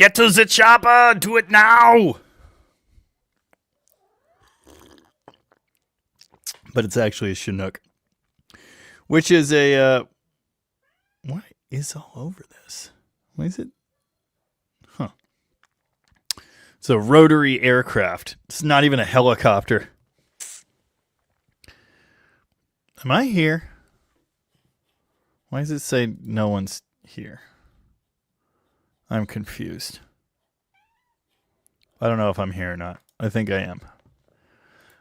Get to the chopper. Do it now. But it's actually a Chinook, which is a... what is all over this? What is it? Huh. It's a rotary aircraft. It's not even a helicopter. Am I here? Why does it say no one's here? I'm confused. I don't know if I'm here or not. I think I am.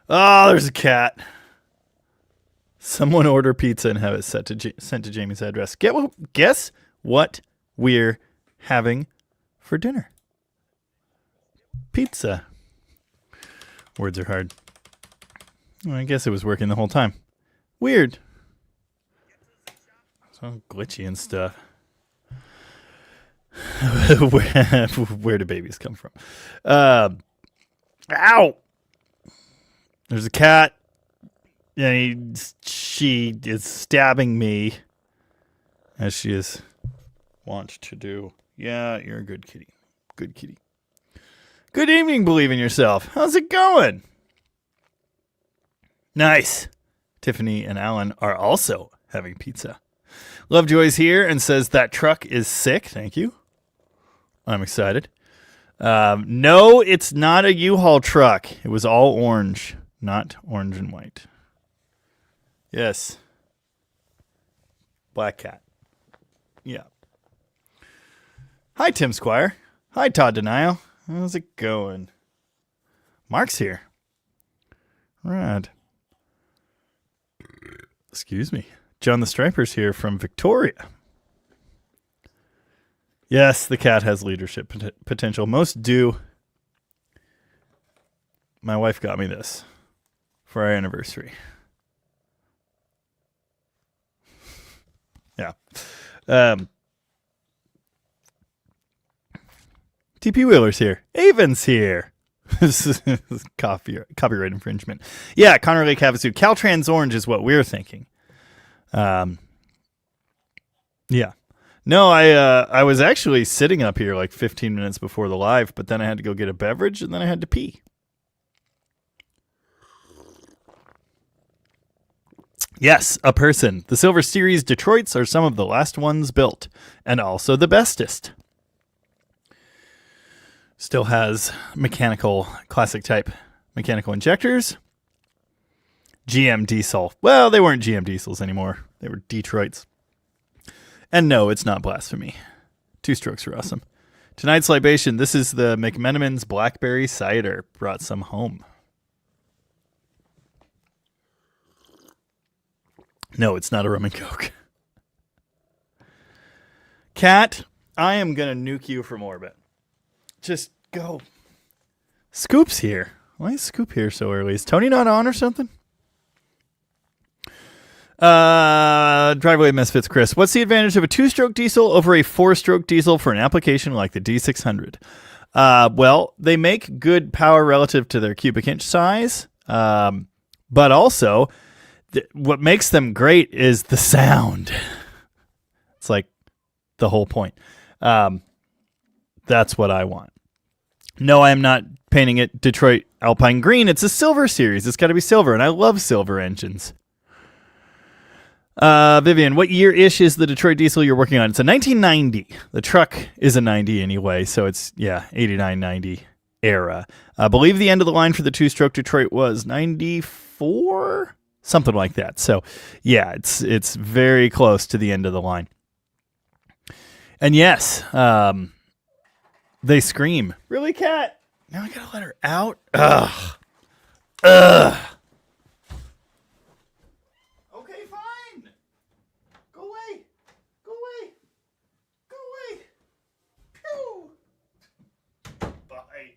Oh, there's a cat. Someone order pizza and have it sent to Jamie's address. Guess what we're having for dinner? Pizza. Words are hard. Well, I guess it was working the whole time. Weird. So glitchy and stuff. Where do babies come from? Ow! There's a cat. And she is stabbing me, as she is wont to do. Yeah, you're a good kitty. Good kitty. Good evening, believe in yourself. How's it going? Nice. Tiffany and Alan are also having pizza. Lovejoy's here and says that truck is sick. Thank you. I'm excited. No, it's not a U-Haul truck. It was all orange, not orange and white. Yes. Black cat. Yeah. Hi, Tim Squire. Hi, Todd Denio. How's it going? Mark's here. Rad. Excuse me. John the Striper's here from Victoria. Yes, the cat has leadership potential. Most do. My wife got me this for our anniversary. Yeah. TP Wheeler's here. Avon's here. This is copyright infringement. Yeah, Connor Lake Havasu. Caltrans Orange is what we're thinking. Yeah. No, I was actually sitting up here like 15 minutes before the live, but then I had to go get a beverage and then I had to pee. Yes, a person. The Silver Series Detroits are some of the last ones built, and also the bestest. Still has mechanical, classic type mechanical injectors. GM diesel. Well, they weren't GM diesels anymore. They were Detroits. And no, it's not blasphemy. Two strokes are awesome. Tonight's libation, this is the McMenamin's Blackberry Cider. Brought some home. No, it's not a rum and coke. Cat, I am going to nuke you from orbit. Just go. Scoop's here. Why is Scoop here so early? Is Tony not on or something? Driveway Misfits Chris. What's the advantage of a 2-stroke diesel over a 4-stroke diesel for an application like the D600? Well, they make good power relative to their cubic inch size. But also, what makes them great is the sound. It's like the whole point. That's what I want. No, I am not painting it Detroit Alpine Green. It's a silver series. It's got to be silver, and I love silver engines. Vivian, what year-ish is the Detroit diesel you're working on? It's a 1990. The truck is a 90 anyway, so it's, 89, 90 era. I believe the end of the line for the 2-stroke Detroit was 94? Something like that. So, yeah, it's very close to the end of the line. And yes, they scream. Really, Cat? Now I gotta let her out? Ugh. Okay, fine. Go away. Go away. Go away. Pew. Bye.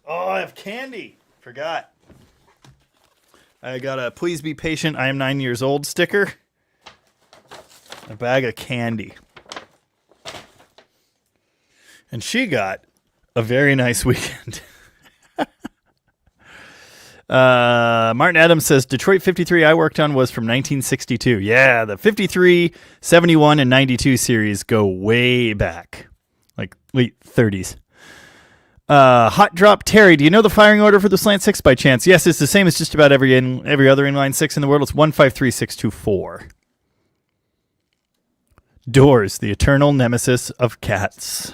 Oh, I have candy. Forgot. I got a Please Be Patient, I am 9 years old sticker. A bag of candy. And she got a very nice weekend. Martin Adams says Detroit 53 I worked on was from 1962. Yeah, the 53, 71, and 92 series go way back, like late 30s. Hot Drop Terry, do you know the firing order for the Slant 6 by chance? Yes, it's the same as just about every other inline 6 in the world. It's 153624. Doors, the eternal nemesis of cats.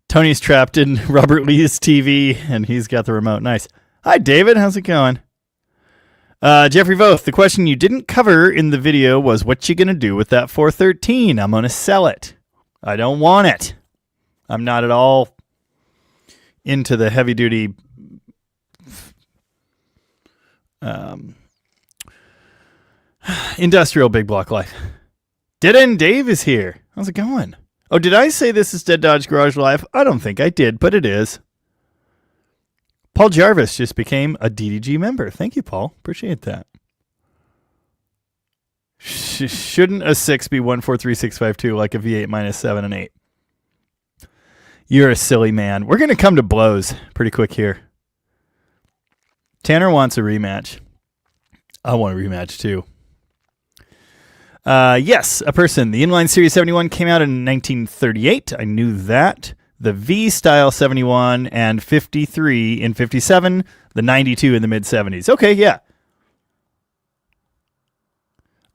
Tony's trapped in Robert Lee's TV, and he's got the remote. Nice. Hi, David. How's it going? Jeffrey Voth, the question you didn't cover in the video was, what you going to do with that 413? I'm going to sell it. I don't want it. I'm not at all into the heavy-duty industrial big block life. Dead End Dave is here. How's it going? Oh, did I say this is Dead Dodge Garage Live? I don't think I did, but it is. Paul Jarvis just became a DDG member. Thank you, Paul. Appreciate that. Shouldn't a 6 be 143652 like a V8 minus 7 and 8? You're a silly man. We're going to come to blows pretty quick here. Tanner wants a rematch. I want a rematch too. Yes, a person. The Inline Series 71 came out in 1938. I knew that. The V Style 71 and 53 in 57. The 92 in the mid-70s. Okay, yeah.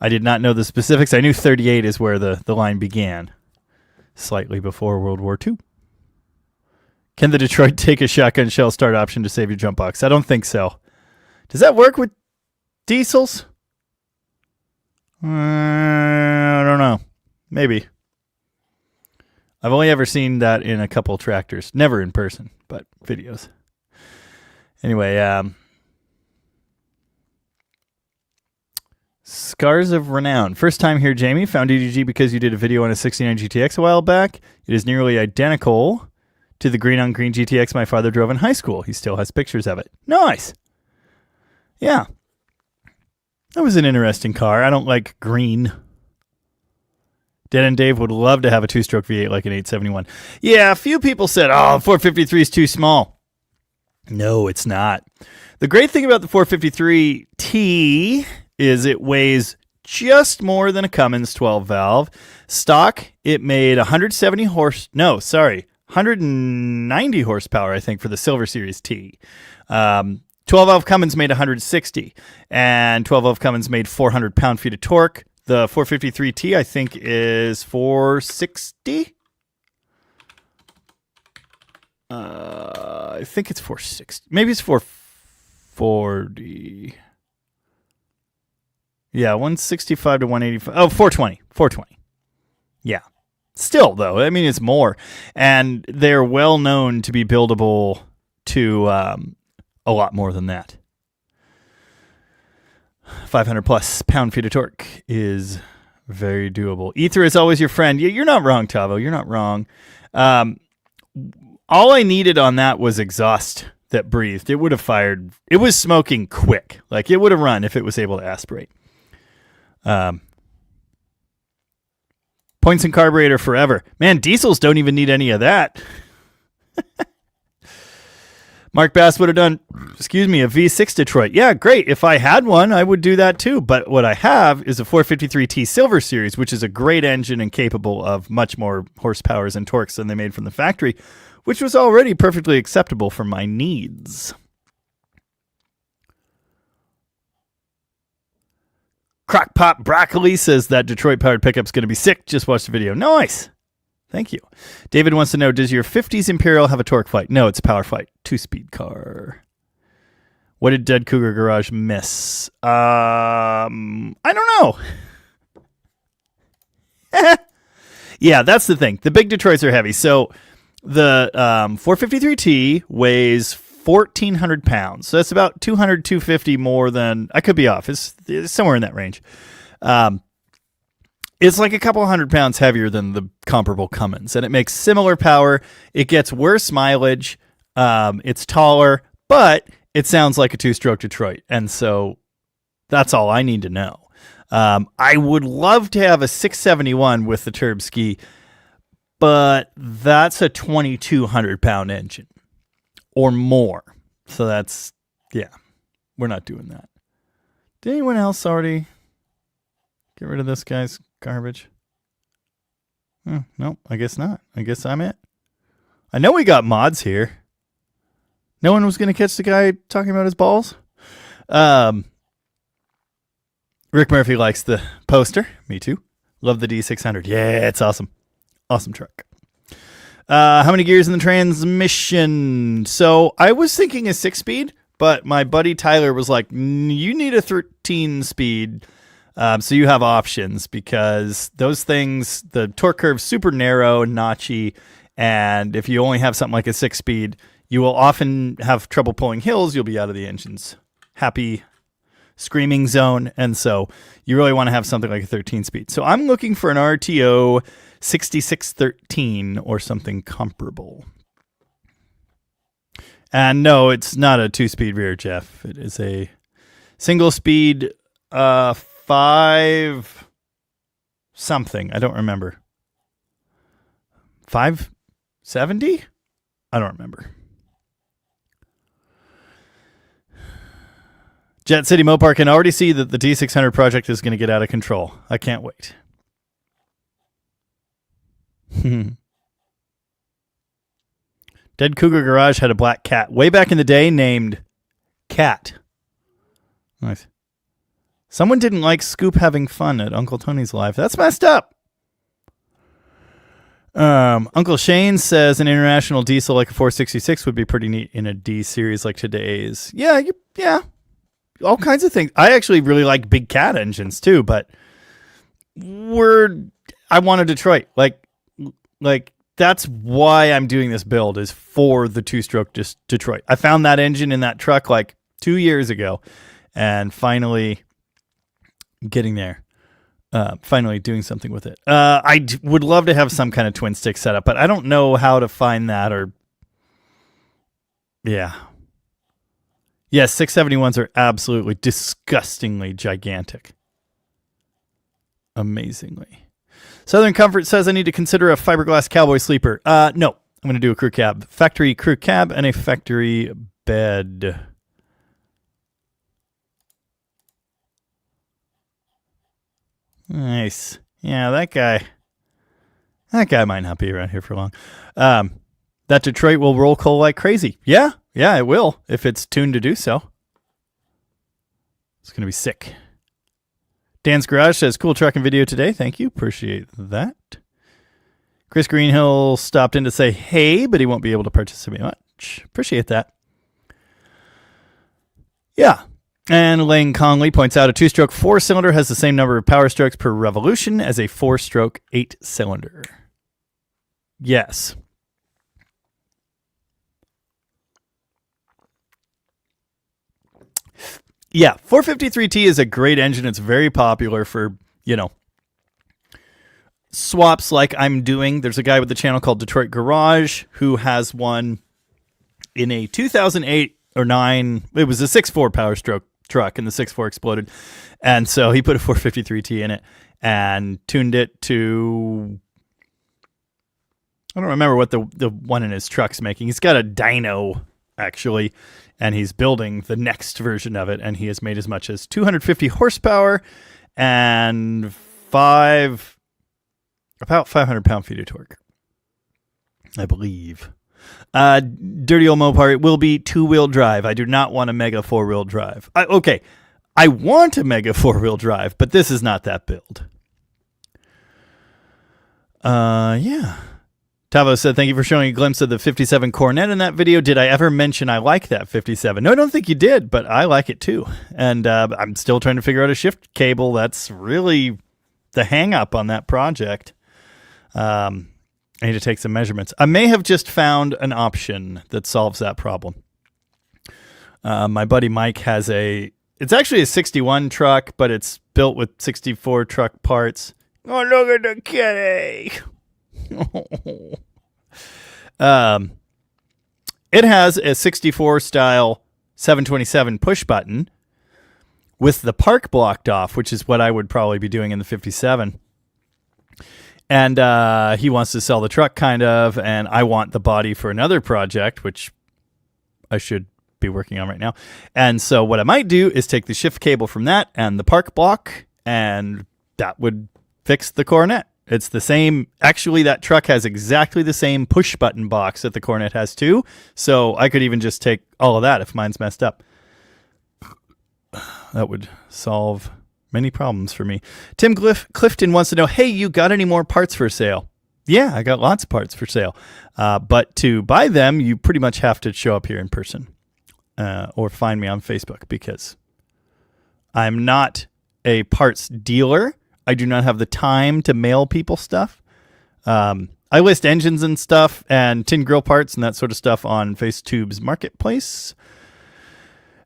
I did not know the specifics. I knew 38 is where the line began. Slightly before World War II. Can the Detroit take a shotgun shell start option to save your jump box? I don't think so. Does that work with diesels? I don't know. Maybe. I've only ever seen that in a couple tractors. Never in person, but videos. Anyway, Scars of Renown. First time here, Jamie. Found DDG because you did a video on a 69 GTX a while back. It is nearly identical to the green on green GTX my father drove in high school. He still has pictures of it. Nice. Yeah. That was an interesting car. I don't like green. Dan and Dave would love to have a two-stroke V8 like an 871. Yeah, a few people said, 453 is too small. No, it's not. The great thing about the 453T is it weighs just more than a Cummins 12 valve. Stock, it made 190 horsepower, I think, for the Silver Series T. 12-valve Cummins made 160, and 12-valve Cummins made 400 pound-feet of torque. The 453T, I think, is 460. I think it's 460. Maybe it's 440. Yeah, 165 to 185. Oh, 420. 420. Yeah. Still, though, I mean, it's more. And they're well known to be buildable to a lot more than that. 500 plus pound-feet of torque is very doable. Ether is always your friend. Yeah, you're not wrong, Tavo. You're not wrong. All I needed on that was exhaust that breathed. It would have fired. It was smoking quick. Like, it would have run if it was able to aspirate. Points and carburetor forever. Man, diesels don't even need any of that. Mark Bass would have done, a V6 Detroit. Yeah, great. If I had one, I would do that too. But what I have is a 453T Silver Series, which is a great engine and capable of much more horsepowers and torques than they made from the factory, which was already perfectly acceptable for my needs. Crockpot Broccoli says that Detroit-powered pickup's going to be sick. Just watch the video. Nice. Thank you. David wants to know, does your 50s Imperial have a torque fight? No, it's a power fight. 2-speed car. What did Dead Cougar Garage miss? I don't know. Yeah, that's the thing. The big Detroits are heavy. So the 453T weighs 1,400 pounds. So that's about 200, 250 more than... I could be off. It's somewhere in that range. It's like a couple hundred pounds heavier than the comparable Cummins, and it makes similar power. It gets worse mileage. It's taller, but it sounds like a two-stroke Detroit, and so that's all I need to know. I would love to have a 671 with the turb ski, but that's a 2,200-pound engine or more. So that's, yeah, we're not doing that. Did anyone else already get rid of this guy's garbage? No, I guess not. I guess I'm it. I know we got mods here. No one was going to catch the guy talking about his balls. Rick Murphy likes the poster. Me too. Love the D600. Yeah, it's awesome. Awesome truck. How many gears in the transmission? So I was thinking a 6-speed, but my buddy Tyler was like, you need a 13-speed. So you have options because those things, the torque curve's super narrow and notchy. And if you only have something like a 6-speed, you will often have trouble pulling hills. You'll be out of the engine's happy screaming zone. And so you really want to have something like a 13-speed. So I'm looking for an RTO 6613 or something comparable. And no, it's not a 2-speed rear, Jeff. It is a single-speed 5 something. I don't remember. 570? I don't remember. Jet City Mopar can already see that the D600 project is going to get out of control. I can't wait. Dead Cougar Garage had a black cat way back in the day named Cat. Nice. Someone didn't like Scoop having fun at Uncle Tony's Live. That's messed up. Uncle Shane says an international diesel like a 466 would be pretty neat in a D series like today's. Yeah. All kinds of things. I actually really like big cat engines too, but I want a Detroit. Like that's why I'm doing this build is for the 2-stroke Detroit. I found that engine in that truck like 2 years ago and finally getting there. Finally doing something with it. I would love to have some kind of twin stick setup, but I don't know how to find that yeah. Yes, 671s are absolutely disgustingly gigantic. Amazingly. Southern Comfort says I need to consider a fiberglass cowboy sleeper. No, I'm going to do a crew cab. Factory crew cab and a factory bed. Nice. Yeah, that guy might not be around here for long. That Detroit will roll coal like crazy. Yeah, it will if it's tuned to do so. It's going to be sick. Dan's Garage says, cool truck and video today. Thank you. Appreciate that. Chris Greenhill stopped in to say hey, but he won't be able to participate much. Appreciate that. Yeah. And Elaine Conley points out a 2-stroke 4-cylinder has the same number of power strokes per revolution as a 4-stroke 8-cylinder. Yes. Yeah, 453T is a great engine. It's very popular for, swaps like I'm doing. There's a guy with the channel called Detroit Garage who has one in a 2008 or 9. It was a 6.4 power stroke truck, and the 6.4 exploded. And so he put a 453T in it and tuned it to, I don't remember what the one in his truck's making. He's got a dyno, actually, and he's building the next version of it, and he has made as much as 250 horsepower and about 500 pound-feet of torque, I believe. Dirty Old Mopar, it will be 2-wheel drive. I do not want a mega 4-wheel drive. I want a mega 4-wheel drive, but this is not that build. Yeah. Tavo said, thank you for showing a glimpse of the 57 Cornet in that video. Did I ever mention I like that 57? No, I don't think you did, but I like it too. And I'm still trying to figure out a shift cable. That's really the hang up on that project. I need to take some measurements. I may have just found an option that solves that problem. My buddy Mike has it's actually a 61 truck, but it's built with 64 truck parts. Oh, look at the kitty. It has a 64 style 727 push button with the park blocked off, which is what I would probably be doing in the 57. And he wants to sell the truck kind of, and I want the body for another project, which I should be working on right now. And so what I might do is take the shift cable from that and the park block, and that would fix the Coronet. It's the same. Actually, that truck has exactly the same push button box that the Coronet has too. So I could even just take all of that if mine's messed up. That would solve many problems for me. Tim Clifton wants to know, hey, you got any more parts for sale? Yeah, I got lots of parts for sale. But to buy them, you pretty much have to show up here in person or find me on Facebook, because I'm not a parts dealer. I do not have the time to mail people stuff. I list engines and stuff and tin grill parts and that sort of stuff on FaceTube's marketplace.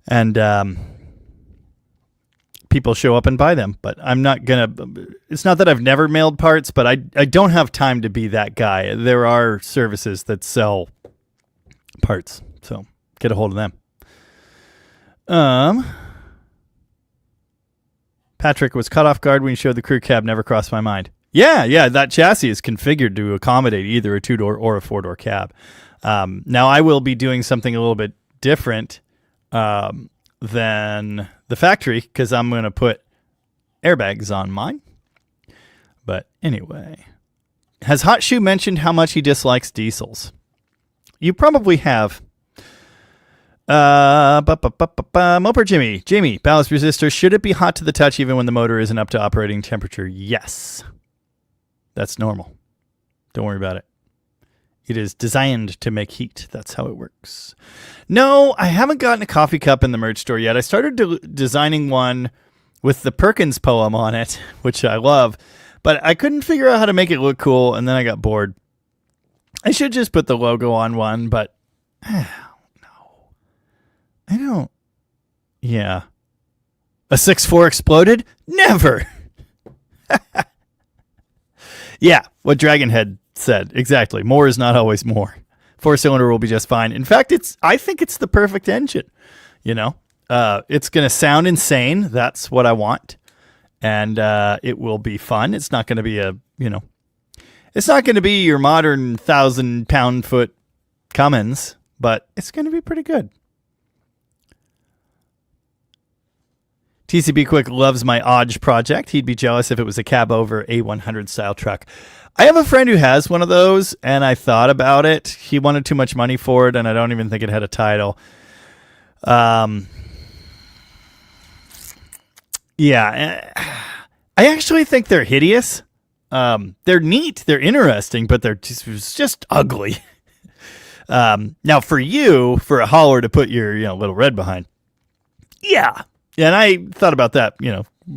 And people show up and buy them, but I'm not going to... It's not that I've never mailed parts, but I don't have time to be that guy. There are services that sell parts, so get a hold of them. Patrick was caught off guard when you showed the crew cab. Never crossed my mind. Yeah, that chassis is configured to accommodate either a 2-door or a 4-door cab. Now, I will be doing something a little bit different than the factory, because I'm going to put airbags on mine. But anyway, has Hot Shoe mentioned how much he dislikes diesels? You probably have. Moper Jamie, ballast resistor. Should it be hot to the touch even when the motor isn't up to operating temperature? Yes. That's normal. Don't worry about it. It is designed to make heat. That's how it works. No, I haven't gotten a coffee cup in the merch store yet. I started designing one with the Perkins poem on it, which I love, but I couldn't figure out how to make it look cool, and then I got bored. I should just put the logo on one, but no. I don't. Yeah. A 6.4 exploded? Never. Yeah, what Dragonhead said. Exactly. More is not always more. 4-cylinder will be just fine. In fact, I think it's the perfect engine. You know, it's going to sound insane. That's what I want. And it will be fun. It's not going to be it's not going to be your modern 1,000-pound-foot Cummins, but it's going to be pretty good. TCB Quick loves my Odge project. He'd be jealous if it was a cab over A100 style truck. I have a friend who has one of those, and I thought about it. He wanted too much money for it, and I don't even think it had a title. Yeah, I actually think they're hideous. They're neat, they're interesting, but they're just ugly. Now, for a hauler to put your little red behind, yeah. And I thought about that,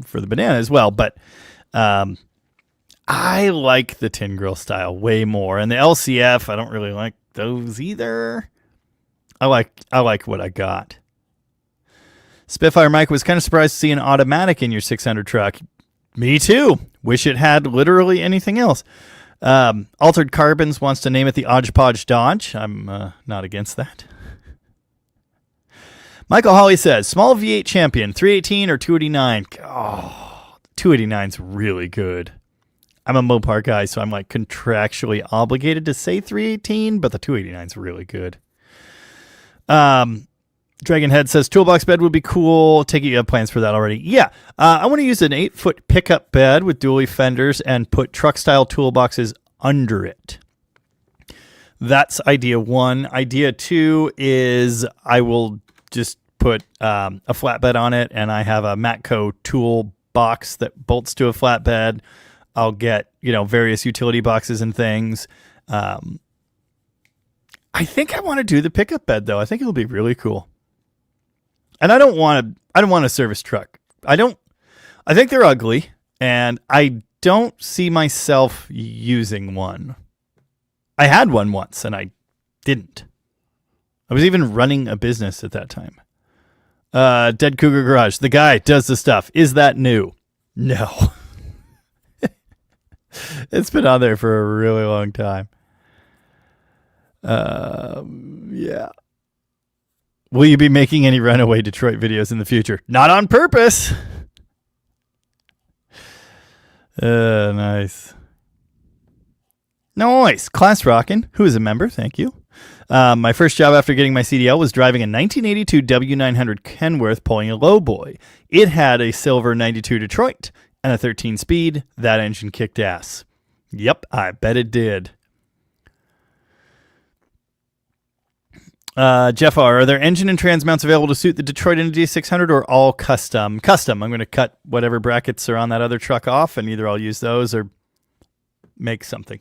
for the banana as well. But I like the tin grill style way more. And the LCF, I don't really like those either. I like what I got. Spitfire Mike was kind of surprised to see an automatic in your 600 truck. Me too. Wish it had literally anything else. Altered Carbons wants to name it the Odge Podge Dodge. I'm not against that. Michael Hawley says, small V8 Champion, 318 or 289? Oh, 289's really good. I'm a Mopar guy, so I'm like contractually obligated to say 318, but the 289's really good. Dragonhead says, toolbox bed would be cool. Take it you have plans for that already. Yeah, I want to use an 8-foot pickup bed with dually fenders and put truck-style toolboxes under it. That's idea one. Idea two is I will just put a flatbed on it, and I have a Matco tool box that bolts to a flatbed. I'll get, various utility boxes and things. I think I want to do the pickup bed though. I think it'll be really cool. And I don't want a service truck. I think they're ugly, and I don't see myself using one. I had one once and I didn't. I was even running a business at that time. Dead Cougar Garage. The guy does the stuff. Is that new? No. It's been on there for a really long time. Yeah. Will you be making any Runaway Detroit videos in the future? Not on purpose. Nice. Nice. Class Rockin', who is a member, thank you. My first job after getting my CDL was driving a 1982 W900 Kenworth pulling a lowboy. It had a silver 92 Detroit and a 13-speed. That engine kicked ass. Yep, I bet it did. Jeff R., are there engine and trans mounts available to suit the Detroit Indy D600 or all custom? Custom. I'm going to cut whatever brackets are on that other truck off, and either I'll use those or make something.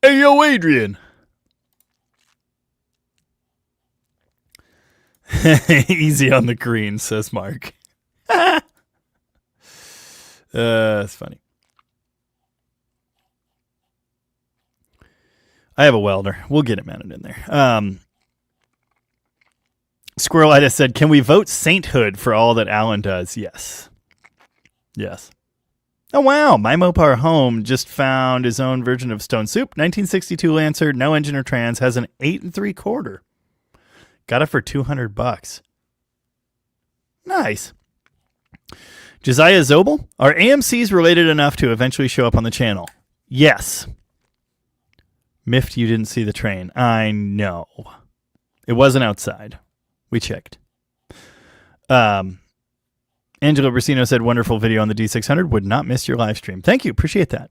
Hey, yo, Adrian. Easy on the green, says Mark. That's funny. I have a welder. We'll get it mounted in there. Squirrelitis said, can we vote sainthood for all that Alan does? Yes. Yes. Oh, wow. My Mopar home just found his own version of Stone Soup. 1962 Lancer, no engine or trans, has an 8 3/4. Got it for $200. Nice. Josiah Zobel, are AMCs related enough to eventually show up on the channel? Yes. Miffed you didn't see the train. I know. It wasn't outside. We checked. Angelo Brasino said, wonderful video on the D600. Would not miss your live stream. Thank you. Appreciate that.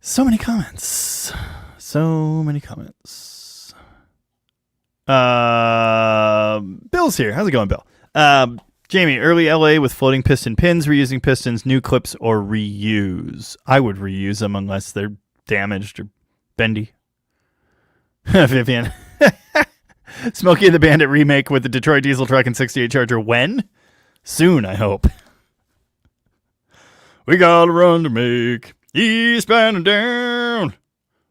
So many comments. So many comments. Bill's here. How's it going, Bill? Jamie, early LA with floating piston pins, reusing pistons, new clips, or reuse. I would reuse them unless they're damaged or bendy. Vivian. Smokey and the Bandit remake with the Detroit diesel truck and 68 Charger. When? Soon, I hope. We got a run to make. Eastbound and down.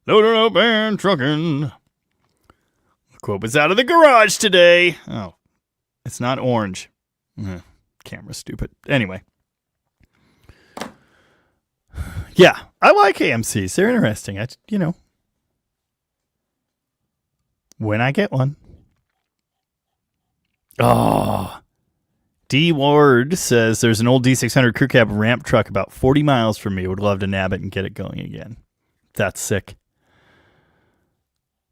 Loaded up and trucking. The quote was out of the garage today. Oh, it's not orange. Camera's stupid. Anyway. Yeah, I like AMCs. They're interesting. When I get one. Oh. D. Ward says there's an old D600 crew cab ramp truck about 40 miles from me. Would love to nab it and get it going again. That's sick.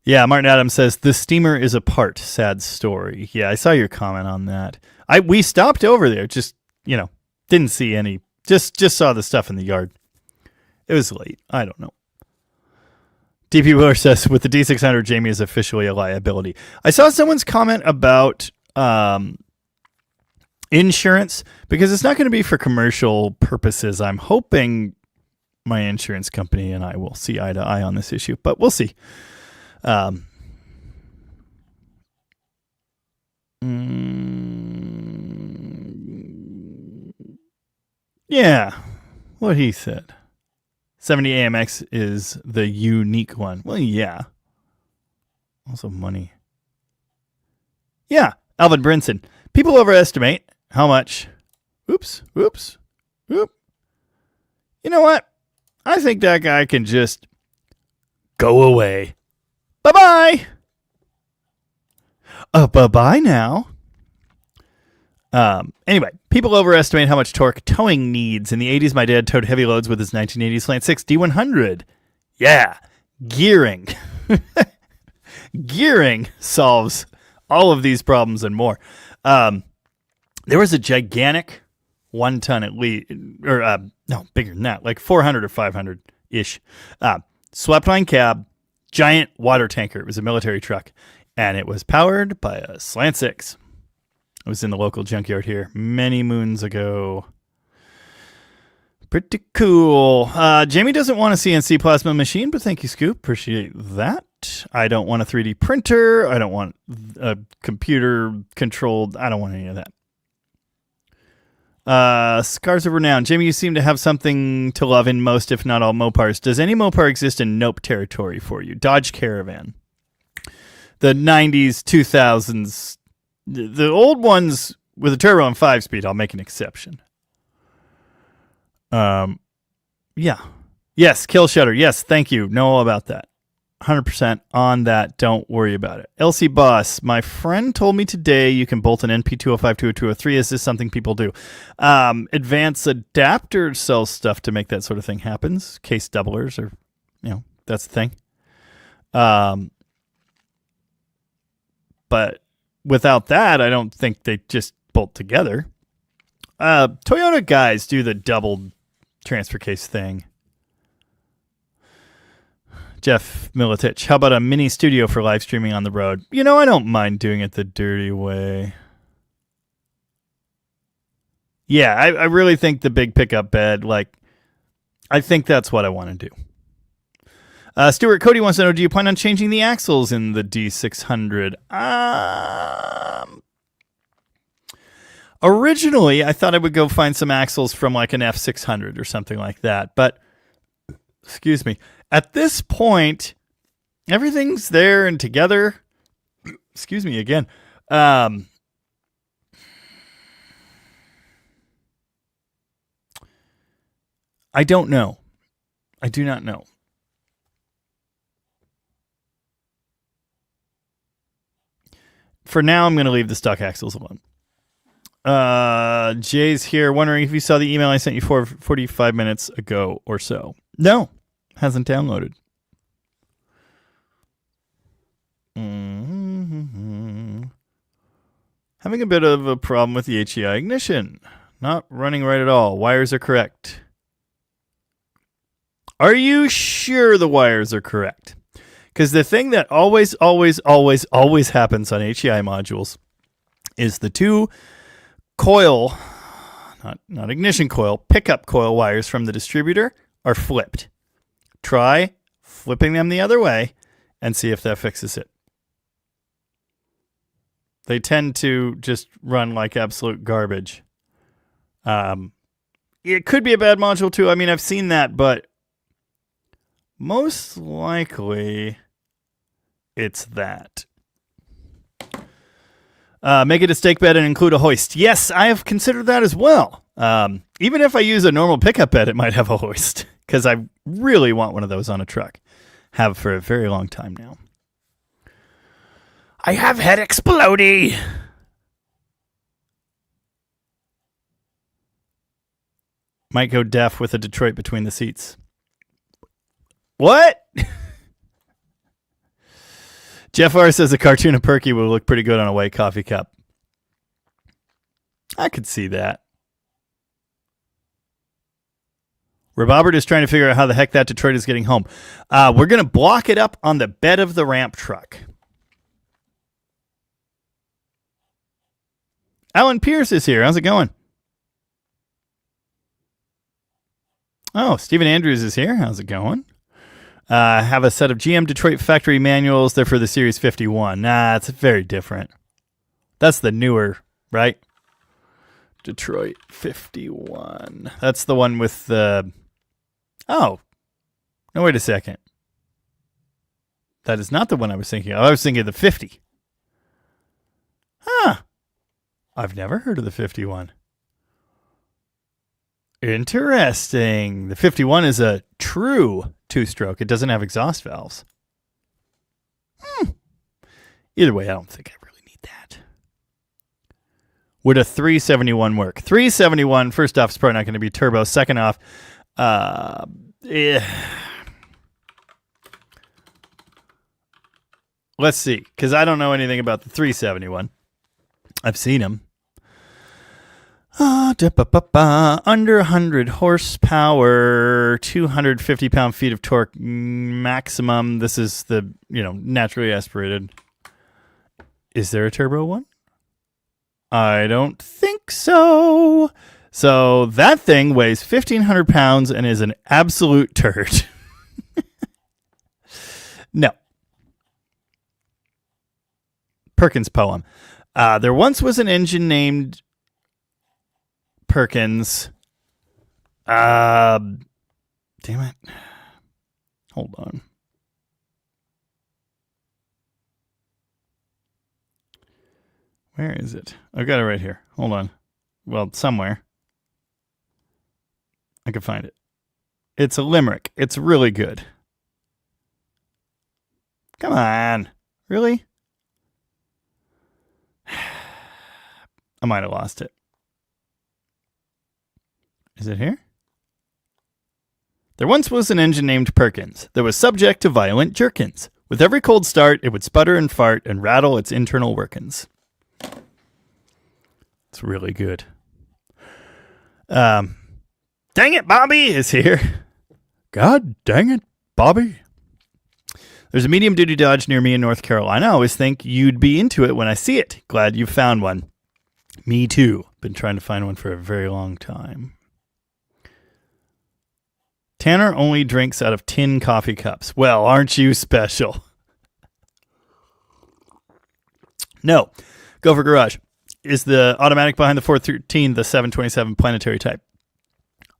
Yeah, Martin Adams says the steamer is apart. Sad story. Yeah, I saw your comment on that. We stopped over there. Just, didn't see any. Just saw the stuff in the yard. It was late. I don't know. DP Wheeler says, with the D600, Jamie is officially a liability. I saw someone's comment about insurance, because it's not going to be for commercial purposes. I'm hoping my insurance company and I will see eye to eye on this issue, but we'll see. Yeah, what he said. 70 AMX is the unique one. Well, yeah. Also money. Yeah, Alvin Brinson. People overestimate how much. Oops. You know what? I think that guy can just go away. Bye-bye. Bye-bye now. Anyway, people overestimate how much torque towing needs. In the 80s, my dad towed heavy loads with his 1980 Slant 6 D100. Yeah, gearing. Gearing solves all of these problems and more. There was a gigantic 1 ton at least, or no, bigger than that, like 400 or 500-ish. Swept line cab, giant water tanker. It was a military truck, and it was powered by a Slant 6. It was in the local junkyard here many moons ago. Pretty cool. Jamie doesn't want a CNC plasma machine, but thank you, Scoop. Appreciate that. I don't want a 3D printer. I don't want a computer controlled. I don't want any of that. Scars of Renown. Jamie, you seem to have something to love in most, if not all, Mopars. Does any Mopar exist in Nope territory for you? Dodge Caravan. The 90s, 2000s. The old ones with a turbo and 5-speed, I'll make an exception. Yeah. Yes, Kill Shutter. Yes, thank you. Know all about that. 100% on that. Don't worry about it. LC Boss, my friend told me today you can bolt an NP205 to a 203. Is this something people do? Advanced adapters sell stuff to make that sort of thing happen. Case doublers, or, that's the thing. But without that, I don't think they just bolt together. Toyota guys do the double transfer case thing. Jeff Militich, how about a mini studio for live streaming on the road? I don't mind doing it the dirty way. Yeah, I really think the big pickup bed, I think that's what I want to do. Stuart Cody wants to know, do you plan on changing the axles in the D600? Originally, I thought I would go find some axles from an F600 or something like that. But, excuse me, at this point, everything's there and together. Excuse me again. I don't know. I do not know. For now, I'm going to leave the stock axles alone. Jay's here wondering if you saw the email I sent you 45 minutes ago or so. No, hasn't downloaded. Having a bit of a problem with the HEI ignition. Not running right at all. Wires are correct. Are you sure the wires are correct? Because the thing that always happens on HEI modules is the two coil, not ignition coil, pickup coil wires from the distributor are flipped. Try flipping them the other way and see if that fixes it. They tend to just run like absolute garbage. It could be a bad module too. I mean, I've seen that, but most likely it's that. Make it a stake bed and include a hoist. Yes, I have considered that as well. Even if I use a normal pickup bed, it might have a hoist because I really want one of those on a truck. Have for a very long time now. I have head explodey. Might go deaf with a Detroit between the seats. What? Jeff R. says a cartoon of Perky will look pretty good on a white coffee cup. I could see that. Robert is trying to figure out how the heck that Detroit is getting home. We're going to block it up on the bed of the ramp truck. Alan Pierce is here. How's it going? Oh, Stephen Andrews is here. How's it going? Have a set of GM Detroit factory manuals. They're for the Series 51. Nah, it's very different. That's the newer, right? Detroit 51. That's the one with the... Oh. No, wait a second. That is not the one I was thinking of. I was thinking of the 50. Huh. I've never heard of the 51. Interesting. The 51 is a true two-stroke. It doesn't have exhaust valves. Either way, I don't think I really need that. Would a 371 work? 371, first off, is probably not going to be turbo. Second off, let's see, because I don't know anything about the 371. I've seen them. Under 100 horsepower, 250 pound-feet of torque maximum. This is the, naturally aspirated. Is there a turbo one? I don't think so. So that thing weighs 1,500 pounds and is an absolute turd. No. Perkins poem. There once was an engine named Perkins. Damn it. Hold on. Where is it? I've got it right here. Hold on. Well, somewhere. I can find it. It's a limerick. It's really good. Come on. Really? I might have lost it. Is it here? There once was an engine named Perkins that was subject to violent jerkins. With every cold start, it would sputter and fart and rattle its internal workings. It's really good. Dang it, Bobby is here. God dang it, Bobby. There's a medium-duty Dodge near me in North Carolina. I always think you'd be into it when I see it. Glad you found one. Me too. Been trying to find one for a very long time. Tanner only drinks out of tin coffee cups. Well, aren't you special? No. Gopher Garage. Is the automatic behind the 413 the 727 planetary type?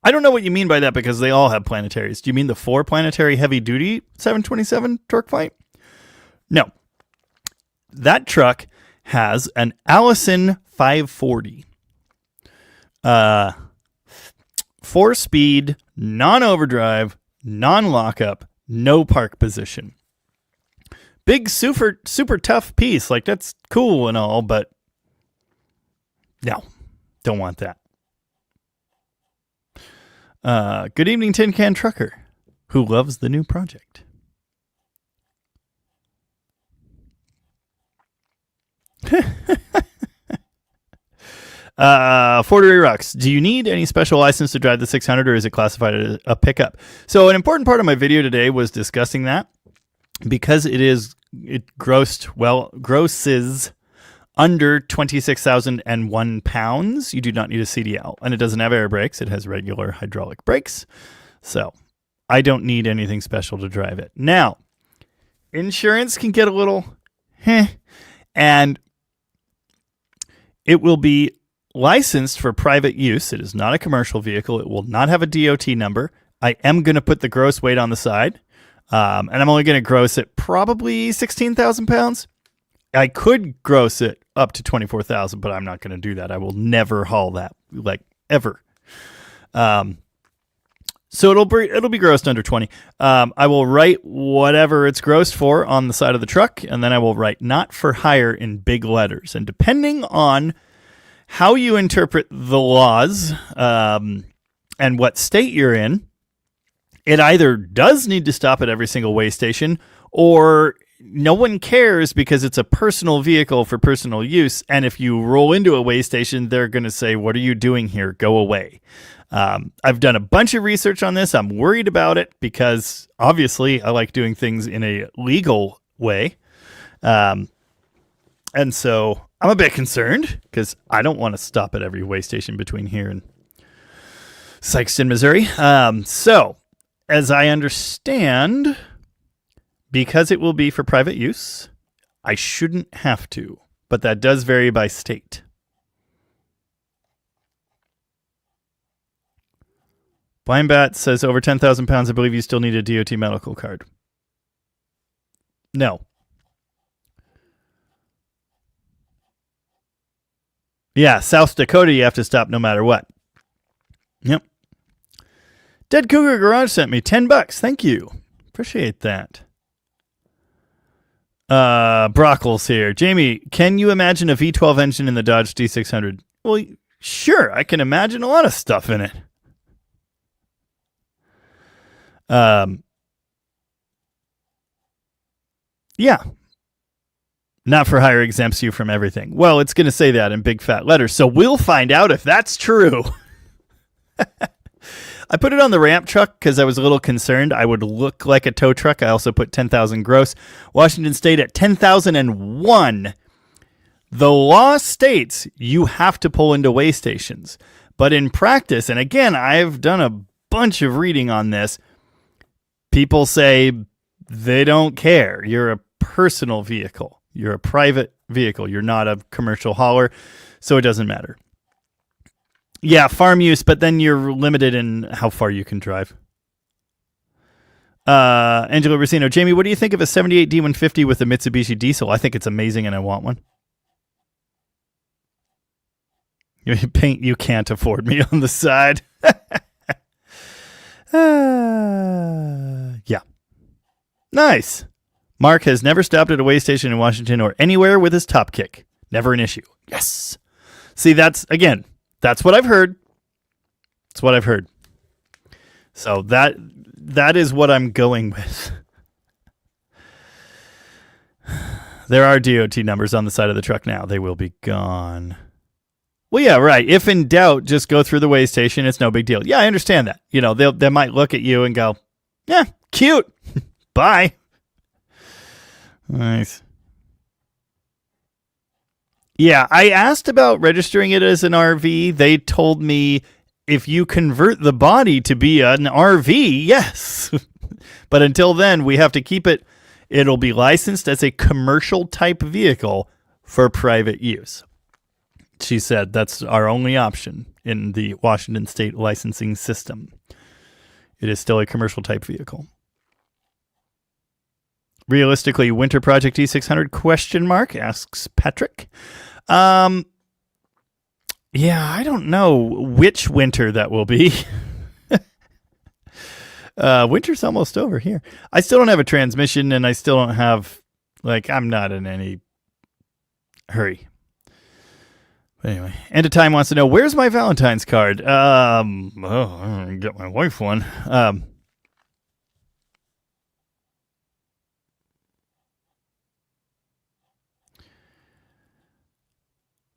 I don't know what you mean by that because they all have planetaries. Do you mean the 4 planetary heavy-duty 727 torque fight? No. That truck has an Allison 540. 4-speed, non-overdrive, non-lockup, no park position. Big, super tough piece. Like, that's cool and all, but no, don't want that. Good evening, Tin Can Trucker, who loves the new project. Fortery Rocks. Do you need any special license to drive the 600, or is it classified as a pickup? So an important part of my video today was discussing that because it grosses under 26,001 pounds. You do not need a CDL, and it doesn't have air brakes. It has regular hydraulic brakes. So I don't need anything special to drive it. Now, insurance can get a little and it will be licensed for private use. It is not a commercial vehicle. It will not have a DOT number. I am going to put the gross weight on the side, and I'm only going to gross it probably 16,000 pounds. I could gross it up to 24,000, but I'm not going to do that. I will never haul that, like, ever. So it'll be grossed under 20. I will write whatever it's grossed for on the side of the truck, and then I will write "not for hire" in big letters. And depending on how you interpret the laws and what state you're in, it either does need to stop at every single weigh station, or no one cares because it's a personal vehicle for personal use. And if you roll into a weigh station, they're going to say, "What are you doing here? Go away." I've done a bunch of research on this. I'm worried about it because obviously I like doing things in a legal way. And so I'm a bit concerned because I don't want to stop at every weigh station between here and Sikeston, Missouri. So as I understand, because it will be for private use, I shouldn't have to, but that does vary by state. Blind Bat says over 10,000 pounds, I believe you still need a DOT medical card. No. Yeah, South Dakota, you have to stop no matter what. Yep. Dead Cougar Garage sent me $10. Thank you. Appreciate that. Brockles here. Jamie, can you imagine a V12 engine in the Dodge D600? Well, sure. I can imagine a lot of stuff in it. Yeah. Not for hire exempts you from everything. Well, it's going to say that in big fat letters, so we'll find out if that's true. I put it on the ramp truck because I was a little concerned I would look like a tow truck. I also put 10,000 gross. Washington State at 10,001. The law states you have to pull into weigh stations. But in practice, and again, I've done a bunch of reading on this, people say they don't care. You're a personal vehicle. You're a private vehicle. You're not a commercial hauler, so it doesn't matter. Yeah, farm use, but then you're limited in how far you can drive. Angelo Racino. Jamie, what do you think of a 78 D150 with a Mitsubishi diesel? I think it's amazing and I want one. You can't afford me on the side. Yeah. Nice. Mark has never stopped at a way station in Washington or anywhere with his top kick. Never an issue. Yes. See, that's what I've heard. It's what I've heard. So that is what I'm going with. There are DOT numbers on the side of the truck now. They will be gone. Well, yeah, right. If in doubt, just go through the way station. It's no big deal. Yeah, I understand that. You know, they might look at you and go, yeah, cute. Bye. Nice. Yeah, I asked about registering it as an RV. They told me if you convert the body to be an RV, yes. But until then, we have to keep it. It'll be licensed as a commercial type vehicle for private use. She said that's our only option in the Washington state licensing system. It is still a commercial type vehicle. Realistically, Winter Project E600 ? Asks Patrick. Yeah, I don't know which winter that will be. Winter's almost over here. I still don't have a transmission, and I still don't have, I'm not in any hurry. But anyway, End of Time wants to know, where's my Valentine's card? I'm gonna get my wife one.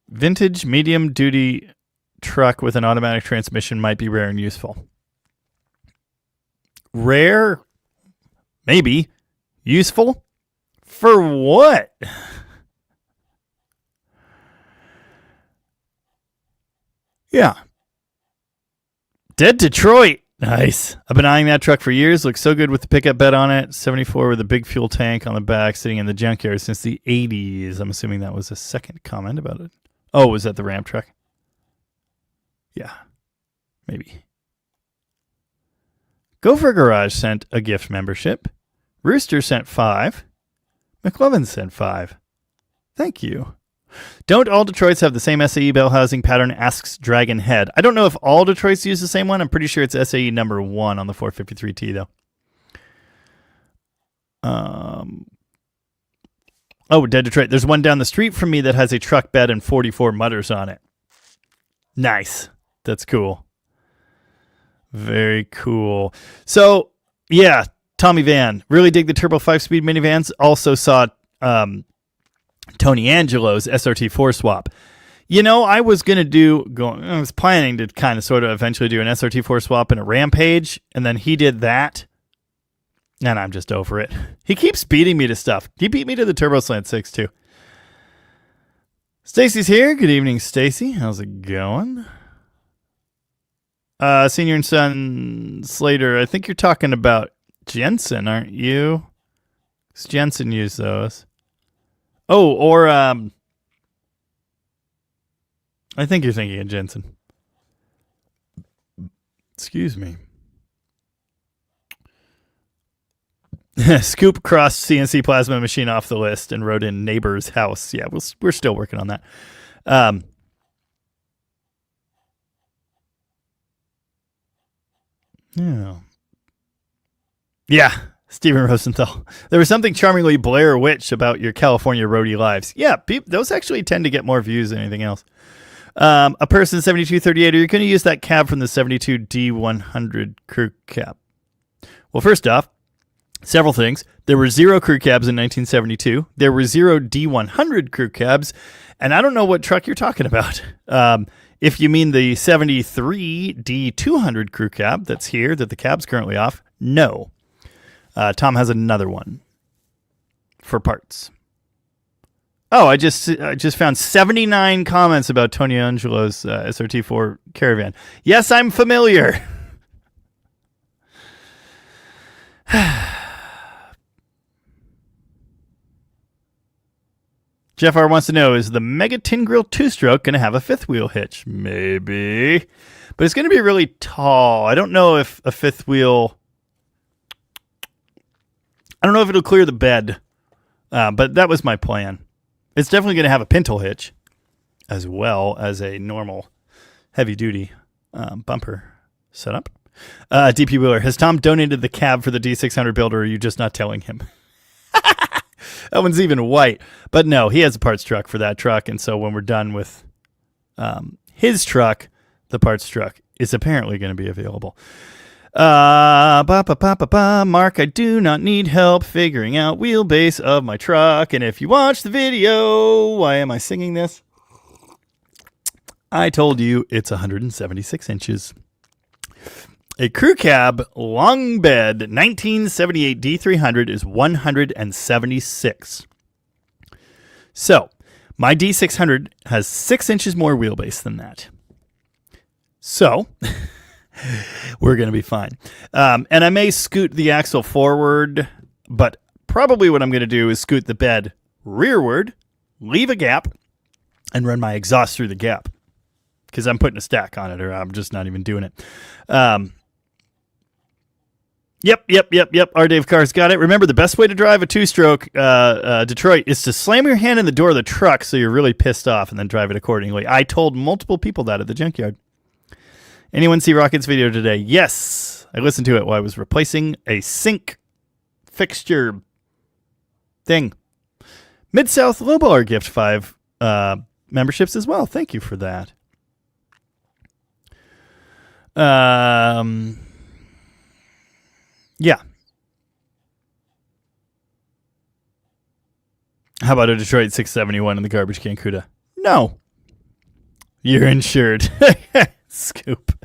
Vintage medium duty truck with an automatic transmission might be rare and useful. Rare? Maybe. Useful? For what? Yeah. Dead Detroit. Nice. I've been eyeing that truck for years. Looks so good with the pickup bed on it. 74 with a big fuel tank on the back, sitting in the junkyard since the 80s. I'm assuming that was a second comment about it. Oh, was that the Ram truck? Yeah. Maybe. Gopher Garage sent a gift membership. Rooster sent 5. McLovin sent 5. Thank you. Don't all Detroits have the same SAE bell housing pattern, asks Dragon Head. I don't know if all Detroits use the same one. I'm pretty sure it's SAE number 1 on the 453T, though. Oh, Dead Detroit. There's one down the street from me that has a truck bed and 44 mutters on it. Nice. That's cool. Very cool. So, yeah, Tommy Van. Really dig the Turbo 5-speed minivans. Also saw Tony Angelo's SRT4 swap. You know, I was planning to kind of sort of eventually do an SRT4 swap and a Rampage, and then he did that. And I'm just over it. He keeps beating me to stuff. He beat me to the Turbo Slant 6, too. Stacy's here. Good evening, Stacy. How's it going? Senior and Son Slater, I think you're talking about Jensen, aren't you? Because Jensen used those. Oh, or I think you're thinking of Jensen. Excuse me. Scoop crossed CNC plasma machine off the list and wrote in neighbor's house. Yeah, we're still working on that. Yeah, Stephen Rosenthal. There was something charmingly Blair Witch about your California roadie lives. Yeah, those actually tend to get more views than anything else. A person 7238, are you going to use that cab from the 72 D100 crew cab? Well, first off, several things. There were 0 crew cabs in 1972. There were 0 D100 crew cabs. And I don't know what truck you're talking about. If you mean the 73 D200 crew cab that's here, that the cab's currently off, no. Tom has another one for parts. Oh, I just found 79 comments about Tony Angelo's SRT4 Caravan. Yes, I'm familiar. Jeff R. wants to know, is the Mega Tin Grill 2-stroke going to have a 5th wheel hitch? Maybe. But it's going to be really tall. I don't know if a 5th wheel... I don't know if it'll clear the bed. But that was my plan. It's definitely going to have a pintle hitch, as well as a normal heavy-duty bumper setup. DP Wheeler, has Tom donated the cab for the D600 build, or are you just not telling him? That one's even white. But no, he has a parts truck for that truck. And so when we're done with his truck, the parts truck is apparently going to be available. Mark, I do not need help figuring out wheelbase of my truck. And if you watch the video, why am I singing this? I told you it's 176 inches. A crew cab long bed 1978 D300 is 176. So my D600 has 6 inches more wheelbase than that. So we're going to be fine. And I may scoot the axle forward, but probably what I'm going to do is scoot the bed rearward, leave a gap, and run my exhaust through the gap. Because I'm putting a stack on it, or I'm just not even doing it. Yep. Our Dave Carr's got it. Remember, the best way to drive a two-stroke Detroit is to slam your hand in the door of the truck so you're really pissed off and then drive it accordingly. I told multiple people that at the junkyard. Anyone see Rocket's video today? Yes. I listened to it while I was replacing a sink fixture thing. Mid-South Lowballer gift 5 memberships as well. Thank you for that. Yeah. How about a Detroit 671 in the garbage can CUDA? No. You're insured. Scoop.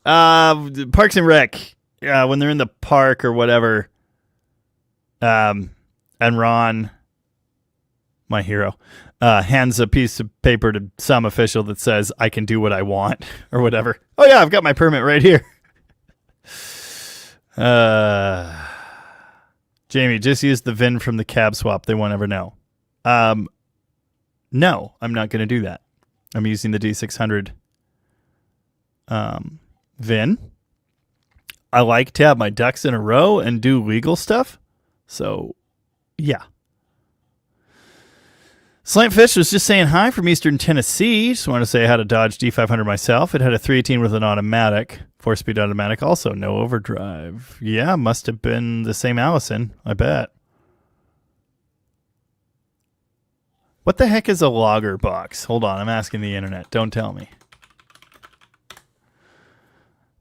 Parks and Rec. When they're in the park or whatever. And Ron, my hero, hands a piece of paper to some official that says, I can do what I want, or whatever. Oh, yeah, I've got my permit right here. Jamie, just use the VIN from the cab swap. They won't ever know. No, I'm not going to do that. I'm using the D600 VIN. I like to have my ducks in a row and do legal stuff. So, yeah. Slantfish was just saying hi from Eastern Tennessee. Just want to say I had a Dodge D500 myself. It had a 318 with an automatic, 4-speed automatic. Also, no overdrive. Yeah, must have been the same Allison, I bet. What the heck is a logger box? Hold on, I'm asking the internet. Don't tell me.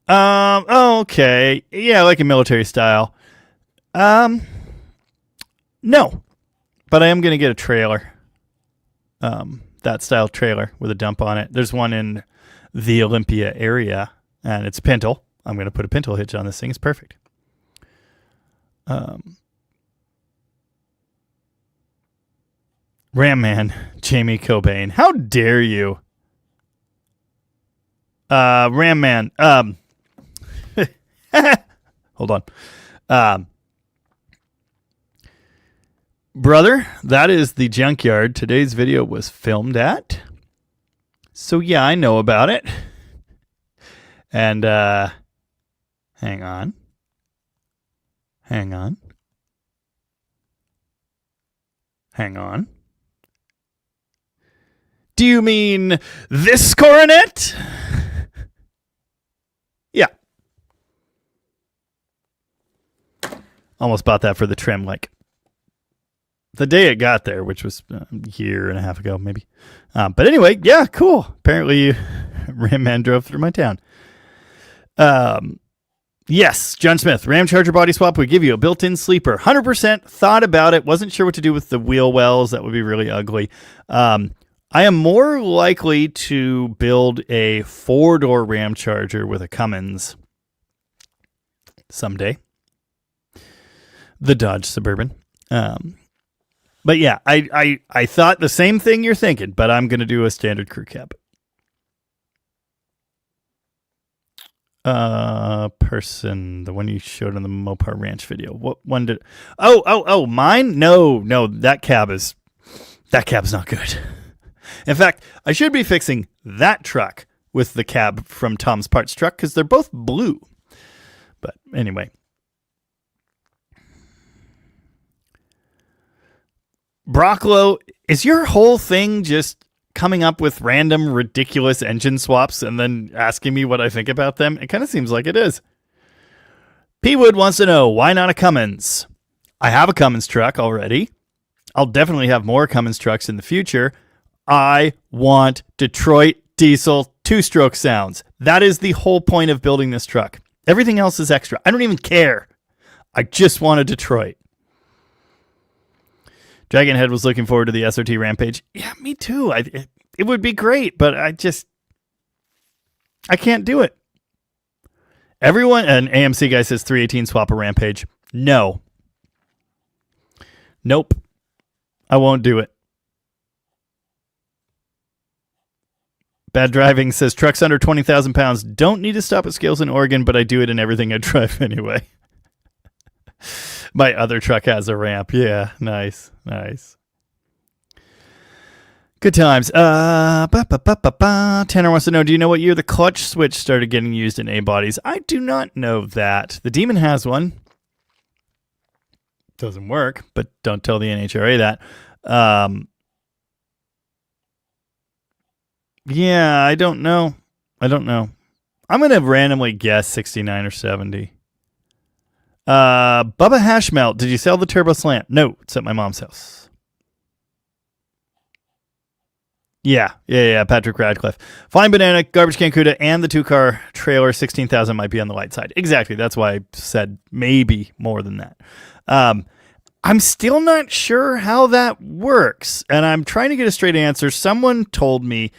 Okay. Yeah, like a military style. No. But I am going to get a trailer. That style trailer with a dump on it. There's one in the Olympia area, and it's pintle. I'm going to put a pintle hitch on this thing. It's perfect. Ram Man, Jamie Cobain. How dare you? Ram Man. Hold on. Brother, that is the junkyard today's video was filmed at. So yeah, I know about it. And hang on. Do you mean this coronet? Yeah. Almost bought that for the trim, like the day it got there, which was a year and a half ago, maybe. But anyway, yeah, cool. Apparently, Ram Man drove through my town. Yes, John Smith, Ram Charger body swap would give you a built-in sleeper. 100% thought about it. Wasn't sure what to do with the wheel wells. That would be really ugly. I am more likely to build a 4-door Ram Charger with a Cummins someday. The Dodge Suburban. But yeah, I thought the same thing you're thinking, but I'm going to do a standard crew cab. Person, the one you showed on the Mopar Ranch video. What one did? Oh, mine? No, that cab's not good. In fact, I should be fixing that truck with the cab from Tom's Parts Truck because they're both blue. But anyway. Brocklow, is your whole thing just coming up with random, ridiculous engine swaps and then asking me what I think about them? It kind of seems like it is. P. Wood wants to know, why not a Cummins? I have a Cummins truck already. I'll definitely have more Cummins trucks in the future. I want Detroit diesel two-stroke sounds. That is the whole point of building this truck. Everything else is extra. I don't even care. I just want a Detroit. Dragonhead was looking forward to the SRT Rampage. Yeah, me too. It would be great, but I can't do it. Everyone, an AMC guy says 318 swap a Rampage. No. Nope. I won't do it. Bad Driving says trucks under 20,000 pounds don't need to stop at scales in Oregon, but I do it in everything I drive anyway. My other truck has a ramp. Yeah, nice. Good times. Tanner wants to know, do you know what year the clutch switch started getting used in A-bodies? I do not know that. The Demon has one. Doesn't work, but don't tell the NHRA that. Yeah, I don't know. I'm going to randomly guess 69 or 70. Bubba Hashmelt, did you sell the turbo slant? No, it's at my mom's house. Yeah, Patrick Radcliffe. Flying Banana, Garbage Can Cuda, and the two-car trailer, 16,000 might be on the light side. Exactly, that's why I said maybe more than that. I'm still not sure how that works, and I'm trying to get a straight answer. Someone told me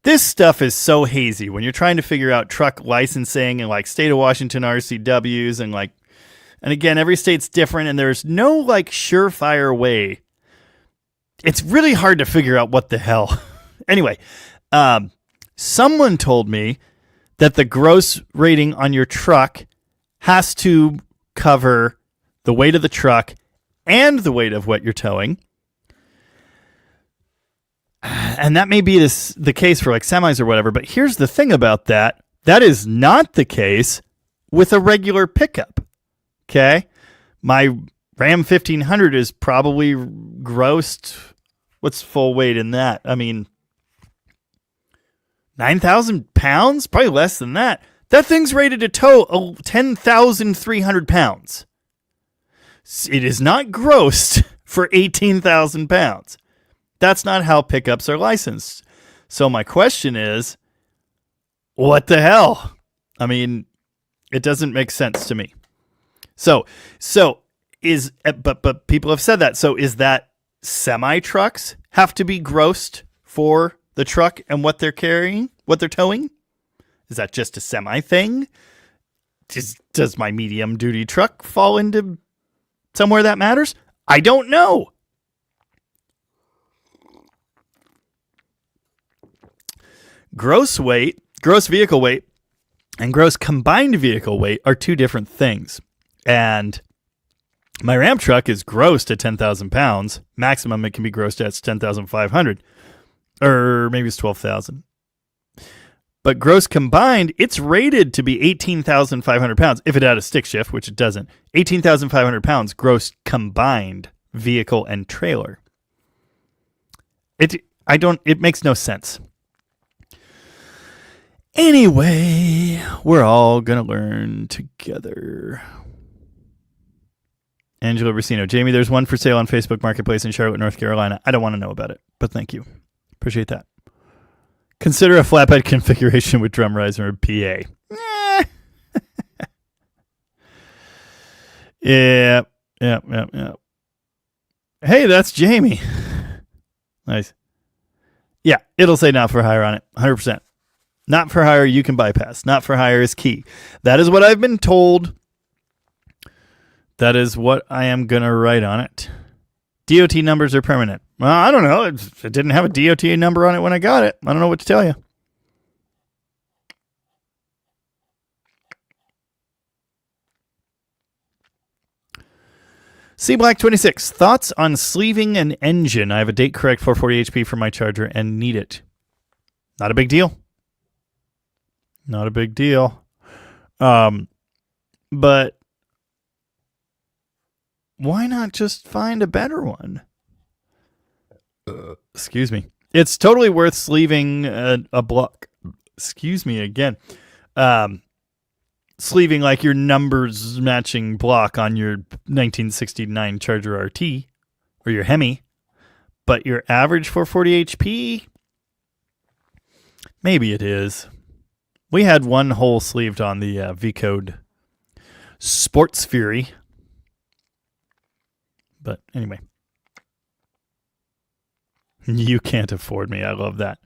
this stuff is so hazy when you're trying to figure out truck licensing and like state of Washington RCWs and again, every state's different and there's no like surefire way. It's really hard to figure out what the hell. Anyway, someone told me that the gross rating on your truck has to cover the weight of the truck and the weight of what you're towing. And that may be the case for like semis or whatever, but here's the thing about that. That is not the case with a regular pickup. Okay? My Ram 1500 is probably grossed. What's full weight in that? I mean, 9,000 pounds? Probably less than that. That thing's rated to tow 10,300 pounds. It is not grossed for 18,000 pounds. That's not how pickups are licensed. So my question is, what the hell? I mean, it doesn't make sense to me. But people have said that. So is that semi trucks have to be grossed for the truck and what they're carrying, what they're towing? Is that just a semi thing? Does my medium duty truck fall into somewhere that matters? I don't know. Gross vehicle weight, and gross combined vehicle weight are two different things. And my Ram truck is grossed at 10,000 pounds. Maximum it can be grossed at 10,500. Or maybe it's 12,000. But gross combined, it's rated to be 18,500 pounds. If it had a stick shift, which it doesn't. 18,500 pounds gross combined vehicle and trailer. It makes no sense. Anyway, we're all going to learn together. Angela Racino. Jamie, there's one for sale on Facebook Marketplace in Charlotte, North Carolina. I don't want to know about it, but thank you. Appreciate that. Consider a flatbed configuration with drum riser and PA. Yeah. Hey, that's Jamie. Nice. Yeah, it'll say not for hire on it. 100%. Not for hire, you can bypass. Not for hire is key. That is what I've been told. That is what I am going to write on it. DOT numbers are permanent. Well, I don't know. It didn't have a DOT number on it when I got it. I don't know what to tell you. C Black 26. Thoughts on sleeving an engine? I have a date correct 440 HP for my Charger and need it. Not a big deal. Not a big deal. But why not just find a better one? Excuse me. It's totally worth sleeving a block. Excuse me again. sleeving like your numbers matching block on your 1969 Charger RT or your Hemi, but your average 440 HP, maybe it is. We had one hole sleeved on the V-Code Sports Fury. But anyway. You can't afford me. I love that.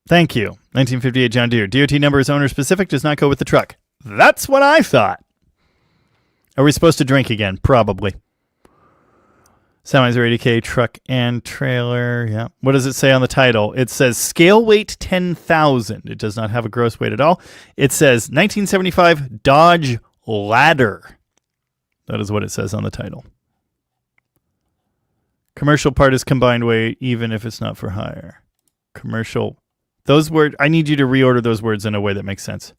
Thank you. 1958 John Deere. DOT number is owner specific, does not go with the truck. That's what I thought. Are we supposed to drink again? Probably. Semis are 80K, truck and trailer. Yeah. What does it say on the title? It says scale weight 10,000. It does not have a gross weight at all. It says 1975 Dodge Ladder. That is what it says on the title. Commercial part is combined weight, even if it's not for hire. Commercial. Those words, I need you to reorder those words in a way that makes sense.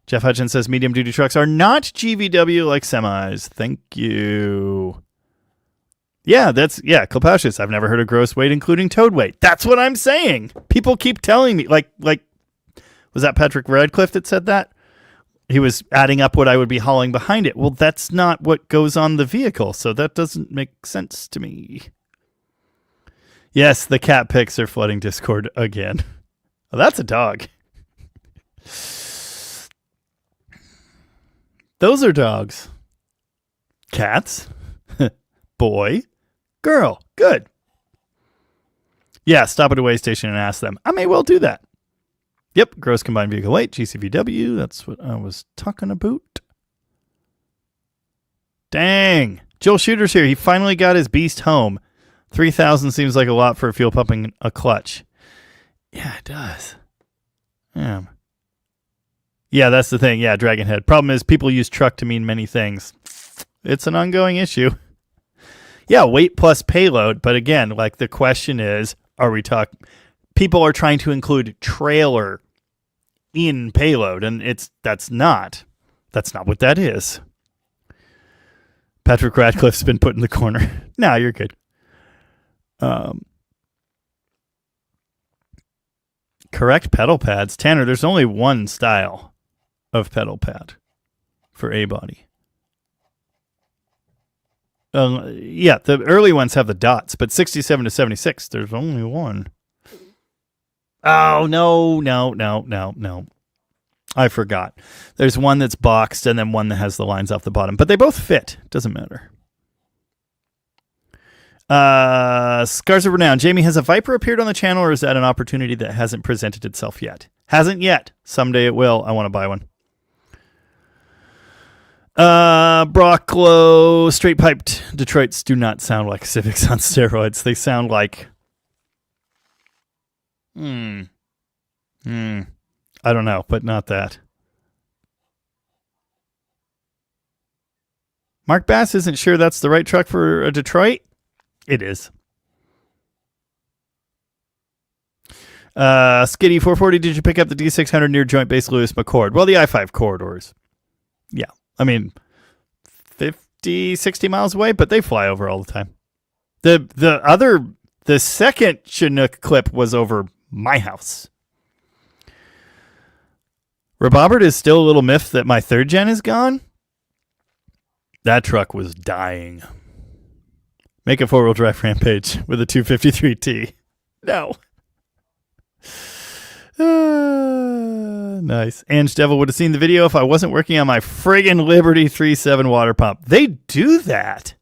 Jeff Hutchins says medium duty trucks are not GVW like semis. Thank you. Yeah, Klopausius. I've never heard of gross weight including towed weight. That's what I'm saying. People keep telling me, like, was that Patrick Radcliffe that said that? He was adding up what I would be hauling behind it. Well, that's not what goes on the vehicle, so that doesn't make sense to me. Yes, the cat pics are flooding Discord again. Oh, that's a dog. Those are dogs. Cats. Boy. Girl. Good. Yeah, stop at a weigh station and ask them. I may well do that. Yep, gross combined vehicle weight, GCVW. That's what I was talking about. Dang. Joel Shooter's here. He finally got his beast home. 3,000 seems like a lot for fuel pumping a clutch. Yeah, it does. Yeah, that's the thing. Yeah, Dragonhead. Problem is people use truck to mean many things. It's an ongoing issue. Yeah, weight plus payload. But again, like the question is, are we talking... People are trying to include trailer in payload, and that's not what that is. Patrick Radcliffe's been put in the corner. No, you're good. Correct pedal pads. Tanner, there's only one style of pedal pad for a body. Yeah, the early ones have the dots, but 67 to 76, there's only one. Oh, no. I forgot. There's one that's boxed and then one that has the lines off the bottom, but they both fit. Doesn't matter. Scars of Renown. Jamie, has a Viper appeared on the channel, or is that an opportunity that hasn't presented itself yet? Hasn't yet. Someday it will. I want to buy one. Brocklow. Straight piped Detroits do not sound like Civics on steroids. They sound like... I don't know, but not that. Mark Bass isn't sure that's the right truck for a Detroit. It is. Skitty 440, did you pick up the D600 near Joint Base Lewis McCord? Well, the I-5 corridors. Yeah. I mean, 50, 60 miles away, but they fly over all the time. The second Chinook clip was over my house. Robobert is still a little miffed that my third gen is gone. That truck was dying. Make a four-wheel drive Rampage with a 253T. No. Nice. Ange Devil would have seen the video if I wasn't working on my friggin' Liberty 3.7 water pump. They do that.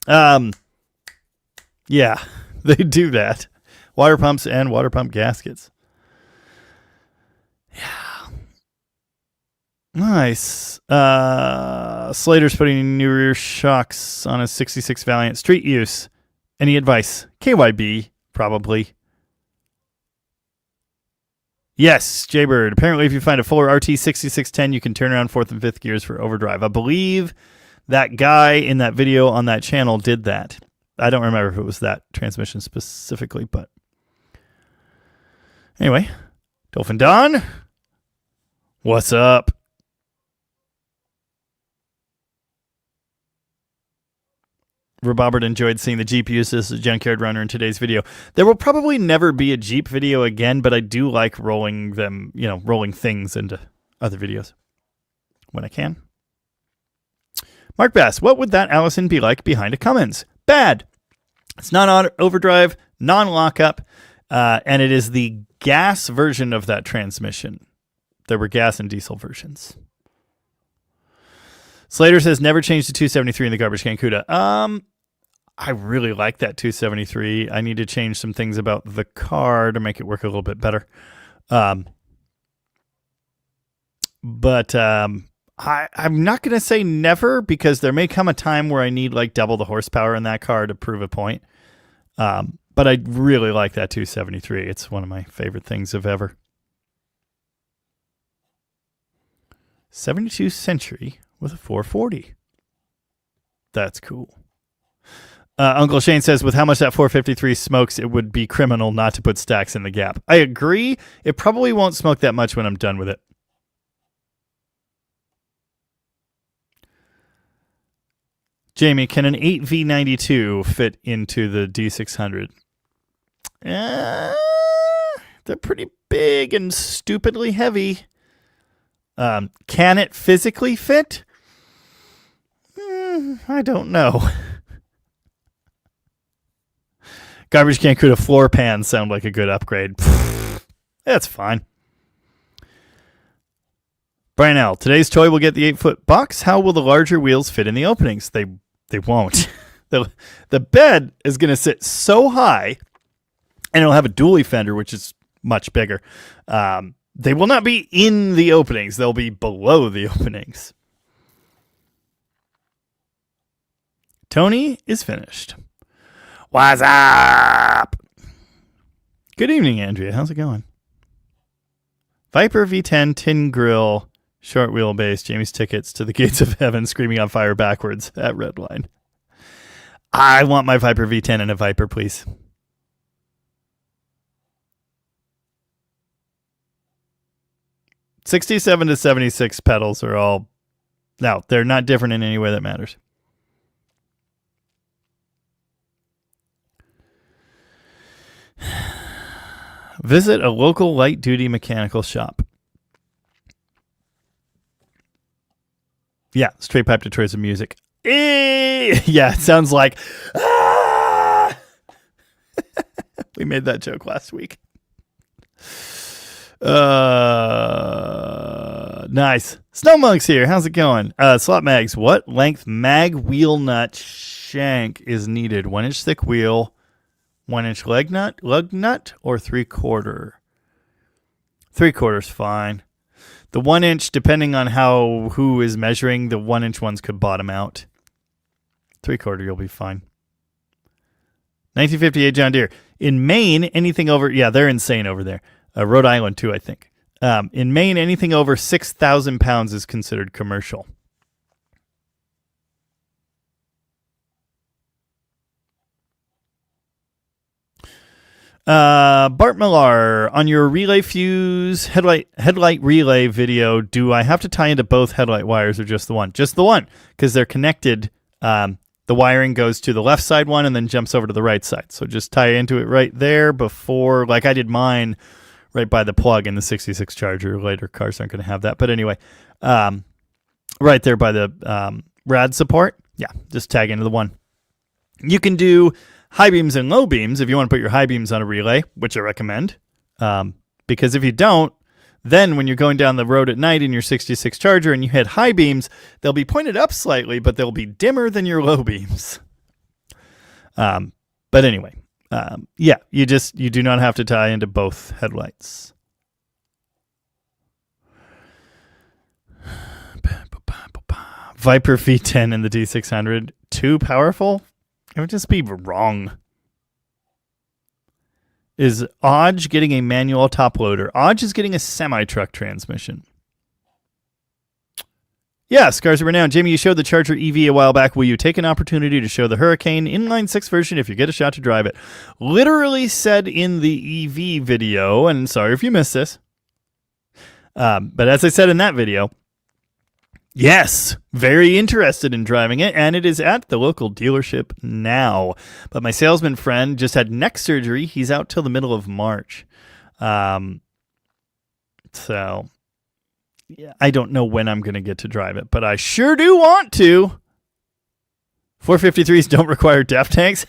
Yeah, they do that. Water pumps and water pump gaskets. Yeah. Nice. Slater's putting new rear shocks on a 66 Valiant. Street use. Any advice? KYB, probably. Yes, Jaybird. Apparently, if you find a fuller RT 6610, you can turn around fourth and fifth gears for overdrive. I believe that guy in that video on that channel did that. I don't remember if it was that transmission specifically, but anyway. Dolphin Don, what's up? Robert enjoyed seeing the Jeep use as a junkyard runner in today's video. There will probably never be a Jeep video again, but I do like rolling them, rolling things into other videos when I can. Mark Bass, what would that Allison be like behind a Cummins? Bad. It's non-overdrive, non-lockup, and it is the gas version of that transmission. There were gas and diesel versions. Slater says, never changed to 273 in the garbage can CUDA. I really like that 273. I need to change some things about the car to make it work a little bit better. But I'm not going to say never, because there may come a time where I need like double the horsepower in that car to prove a point. But I really like that 273. It's one of my favorite things of ever. 72 Century with a 440. That's cool. Uncle Shane says, with how much that 453 smokes, it would be criminal not to put stacks in the gap. I agree. It probably won't smoke that much when I'm done with it. Jamie, can an 8V92 fit into the D600? They're pretty big and stupidly heavy. Can it physically fit? I don't know. Garbage can CUDA floor pans sound like a good upgrade. That's fine. Brian L. Today's toy will get the 8-foot box. How will the larger wheels fit in the openings? They won't. The bed is going to sit so high, and it'll have a dually fender, which is much bigger. They will not be in the openings. They'll be below the openings. Tony is finished. What's up? Good evening, Andrea. How's it going? Viper V10 tin grill, short wheelbase, Jamie's tickets to the gates of heaven, screaming on fire backwards at Redline. I want my Viper V10 and a Viper, please. '67 to '76 pedals are all... No, they're not different in any way that matters. Visit a local light-duty mechanical shop. Yeah, straight pipe to choice of music. Yeah, it sounds like... Ah! We made that joke last week. Nice. Snowmonk's here. How's it going? Slot mags. What length mag wheel nut shank is needed? 1-inch thick wheel, 1-inch lug nut, or 3/4? 3/4's fine. The 1-inch, depending on who is measuring, the 1-inch ones could bottom out. 3/4, you'll be fine. 1958 John Deere. In Maine, anything over... Yeah, they're insane over there. Rhode Island, too, I think. In Maine, anything over 6,000 pounds is considered commercial. Bart Millar, on your relay fuse headlight relay video, do I have to tie into both headlight wires or just the one? Just the one, because they're connected. The wiring goes to the left side one and then jumps over to the right side. So just tie into it right there before, like I did mine right by the plug in the 66 Charger. Later cars aren't going to have that. But anyway, right there by the rad support. Yeah, just tag into the one. You can do high beams and low beams if you want to put your high beams on a relay, which I recommend. Because if you don't, then when you're going down the road at night in your 66 Charger and you hit high beams, they'll be pointed up slightly, but they'll be dimmer than your low beams. But anyway, yeah, you do not have to tie into both headlights. Viper V10 in the D600, too powerful? It would just be wrong. Is Odge getting a manual top loader? Odge is getting a semi-truck transmission. Yeah, Scars of Renown. Jamie, you showed the Charger EV a while back. Will you take an opportunity to show the Hurricane inline 6 version if you get a shot to drive it? Literally said in the EV video, and sorry if you missed this, but as I said in that video, Yes, very interested in driving it, and it is at the local dealership now. But my salesman friend just had neck surgery. He's out till the middle of March. So, yeah, I don't know when I'm going to get to drive it, but I sure do want to. 453s don't require DEF tanks.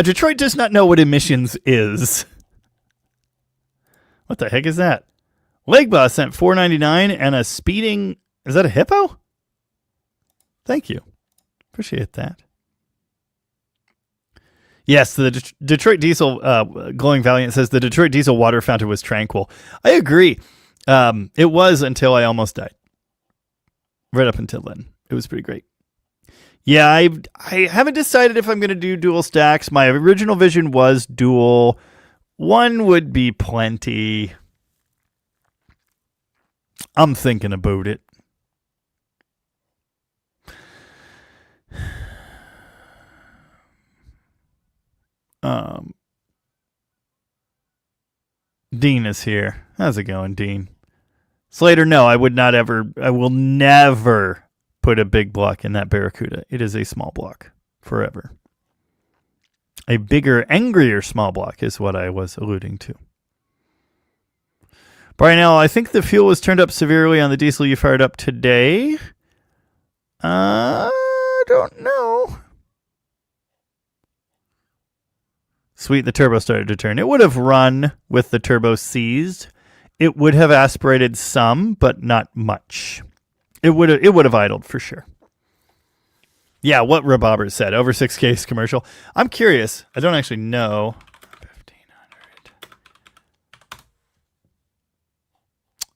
Detroit does not know what emissions is. What the heck is that? Leg Boss sent $4.99 and a speeding. Is that a hippo? Thank you. Appreciate that. Yes, the Detroit Diesel Glowing Valiant says the Detroit Diesel water fountain was tranquil. I agree. It was until I almost died. Right up until then. It was pretty great. Yeah, I haven't decided if I'm going to do dual stacks. My original vision was dual. One would be plenty. I'm thinking about it. Dean is here. How's it going, Dean? Slater, no, I will never put a big block in that Barracuda. It is a small block forever. A bigger, angrier small block is what I was alluding to. Brian L., I think the fuel was turned up severely on the diesel you fired up today. I don't know. Sweet, the turbo started to turn. It would have run with the turbo seized. It would have aspirated some, but not much. It would have idled for sure. Yeah, what Rebobber said. Over 6K's commercial. I'm curious. I don't actually know. 1,500.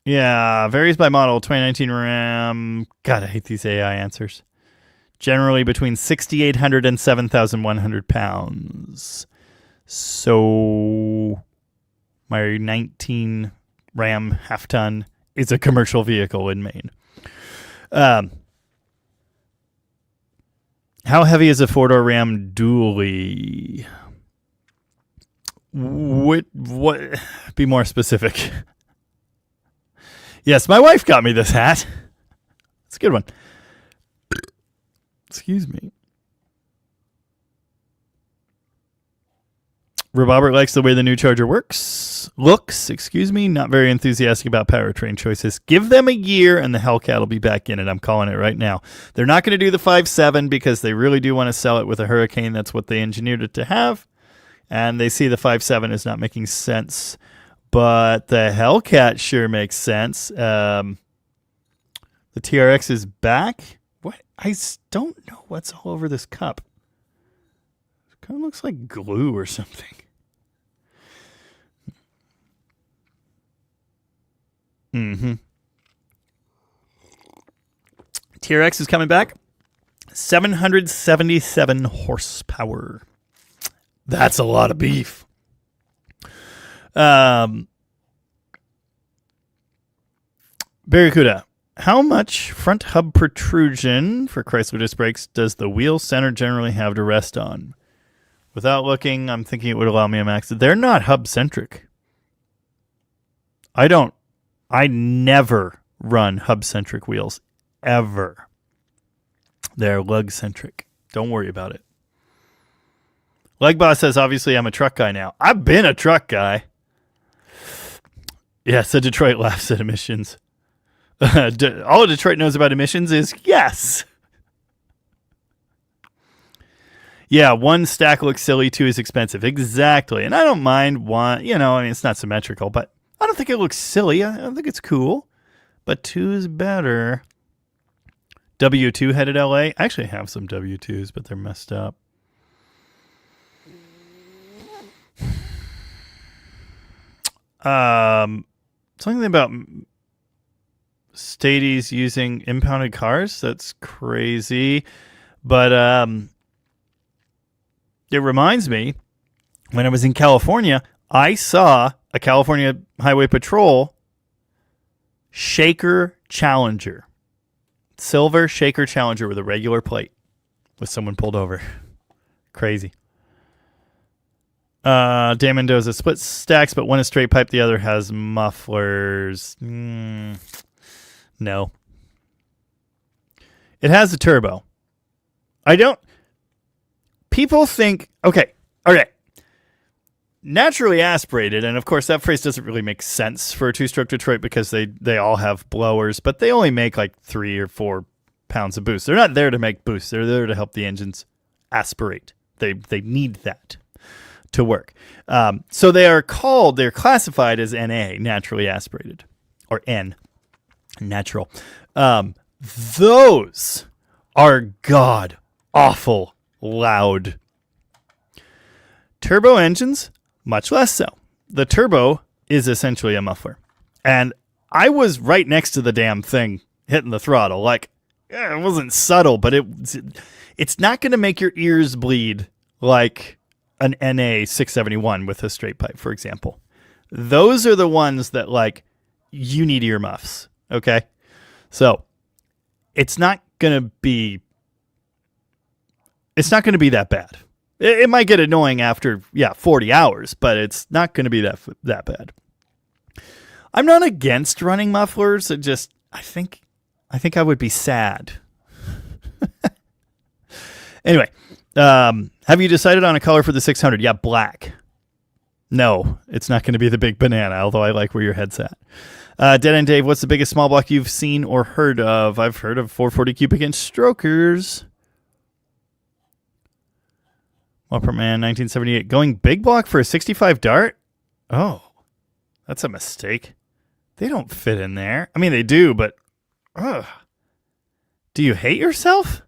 Yeah, varies by model. 2019 Ram. God, I hate these AI answers. Generally between 6,800 and 7,100 pounds. So my 19 Ram half-ton is a commercial vehicle in Maine. How heavy is a four-door Ram dually? What? Be more specific. Yes, my wife got me this hat. It's a good one. Excuse me. Robert likes the way the new Charger looks, not very enthusiastic about powertrain choices. Give them a year and the Hellcat will be back in it. I'm calling it right now. They're not going to do the 5.7 because they really do want to sell it with a Hurricane. That's what they engineered it to have. And they see the 5.7 is not making sense. But the Hellcat sure makes sense. The TRX is back. What? I don't know what's all over this cup. It kind of looks like glue or something. TRX is coming back. 777 horsepower. That's a lot of beef. Barracuda. How much front hub protrusion for Chrysler disc brakes does the wheel center generally have to rest on? Without looking, I'm thinking it would allow me a max. They're not hub centric. I never run hub-centric wheels, ever. They're lug-centric. Don't worry about it. Leg Boss says, obviously, I'm a truck guy now. I've been a truck guy. Yes, the Detroit laughs at emissions. All Detroit knows about emissions is yes. Yeah, one stack looks silly, two is expensive. Exactly. And I don't mind one, it's not symmetrical, but I don't think it looks silly. I don't think it's cool. But two is better. W2 headed LA. I actually have some W2s, but they're messed up. Something about Stadies using impounded cars. That's crazy. But it reminds me, when I was in California, I saw a California Highway Patrol Shaker Challenger. Silver Shaker Challenger with a regular plate with someone pulled over. Crazy. Dan Mendoza split stacks, but one is straight pipe, the other has mufflers. No. It has a turbo. People think, okay. Naturally aspirated, and of course that phrase doesn't really make sense for a two-stroke Detroit because they all have blowers, but they only make like 3 or 4 pounds of boost. They're not there to make boost. They're there to help the engines aspirate. They need that to work. So they're classified as NA, naturally aspirated, or N, natural. Those are god awful loud. Turbo engines, much less so. The turbo is essentially a muffler. And I was right next to the damn thing hitting the throttle. Like, it wasn't subtle, but it's not going to make your ears bleed like an NA 671 with a straight pipe, for example. Those are the ones that, like, you need earmuffs, okay? So, it's not going to be that bad. It might get annoying after 40 hours, but it's not going to be that bad. I'm not against running mufflers. I think I would be sad. Anyway, have you decided on a color for the 600? Yeah, black. No, it's not going to be the big banana, although I like where your head's at. Dead End Dave, what's the biggest small block you've seen or heard of? I've heard of 440 cubic inch strokers. Whopper Man, 1978. Going big block for a 65 dart? Oh, that's a mistake. They don't fit in there. I mean, they do, but... Do you hate yourself?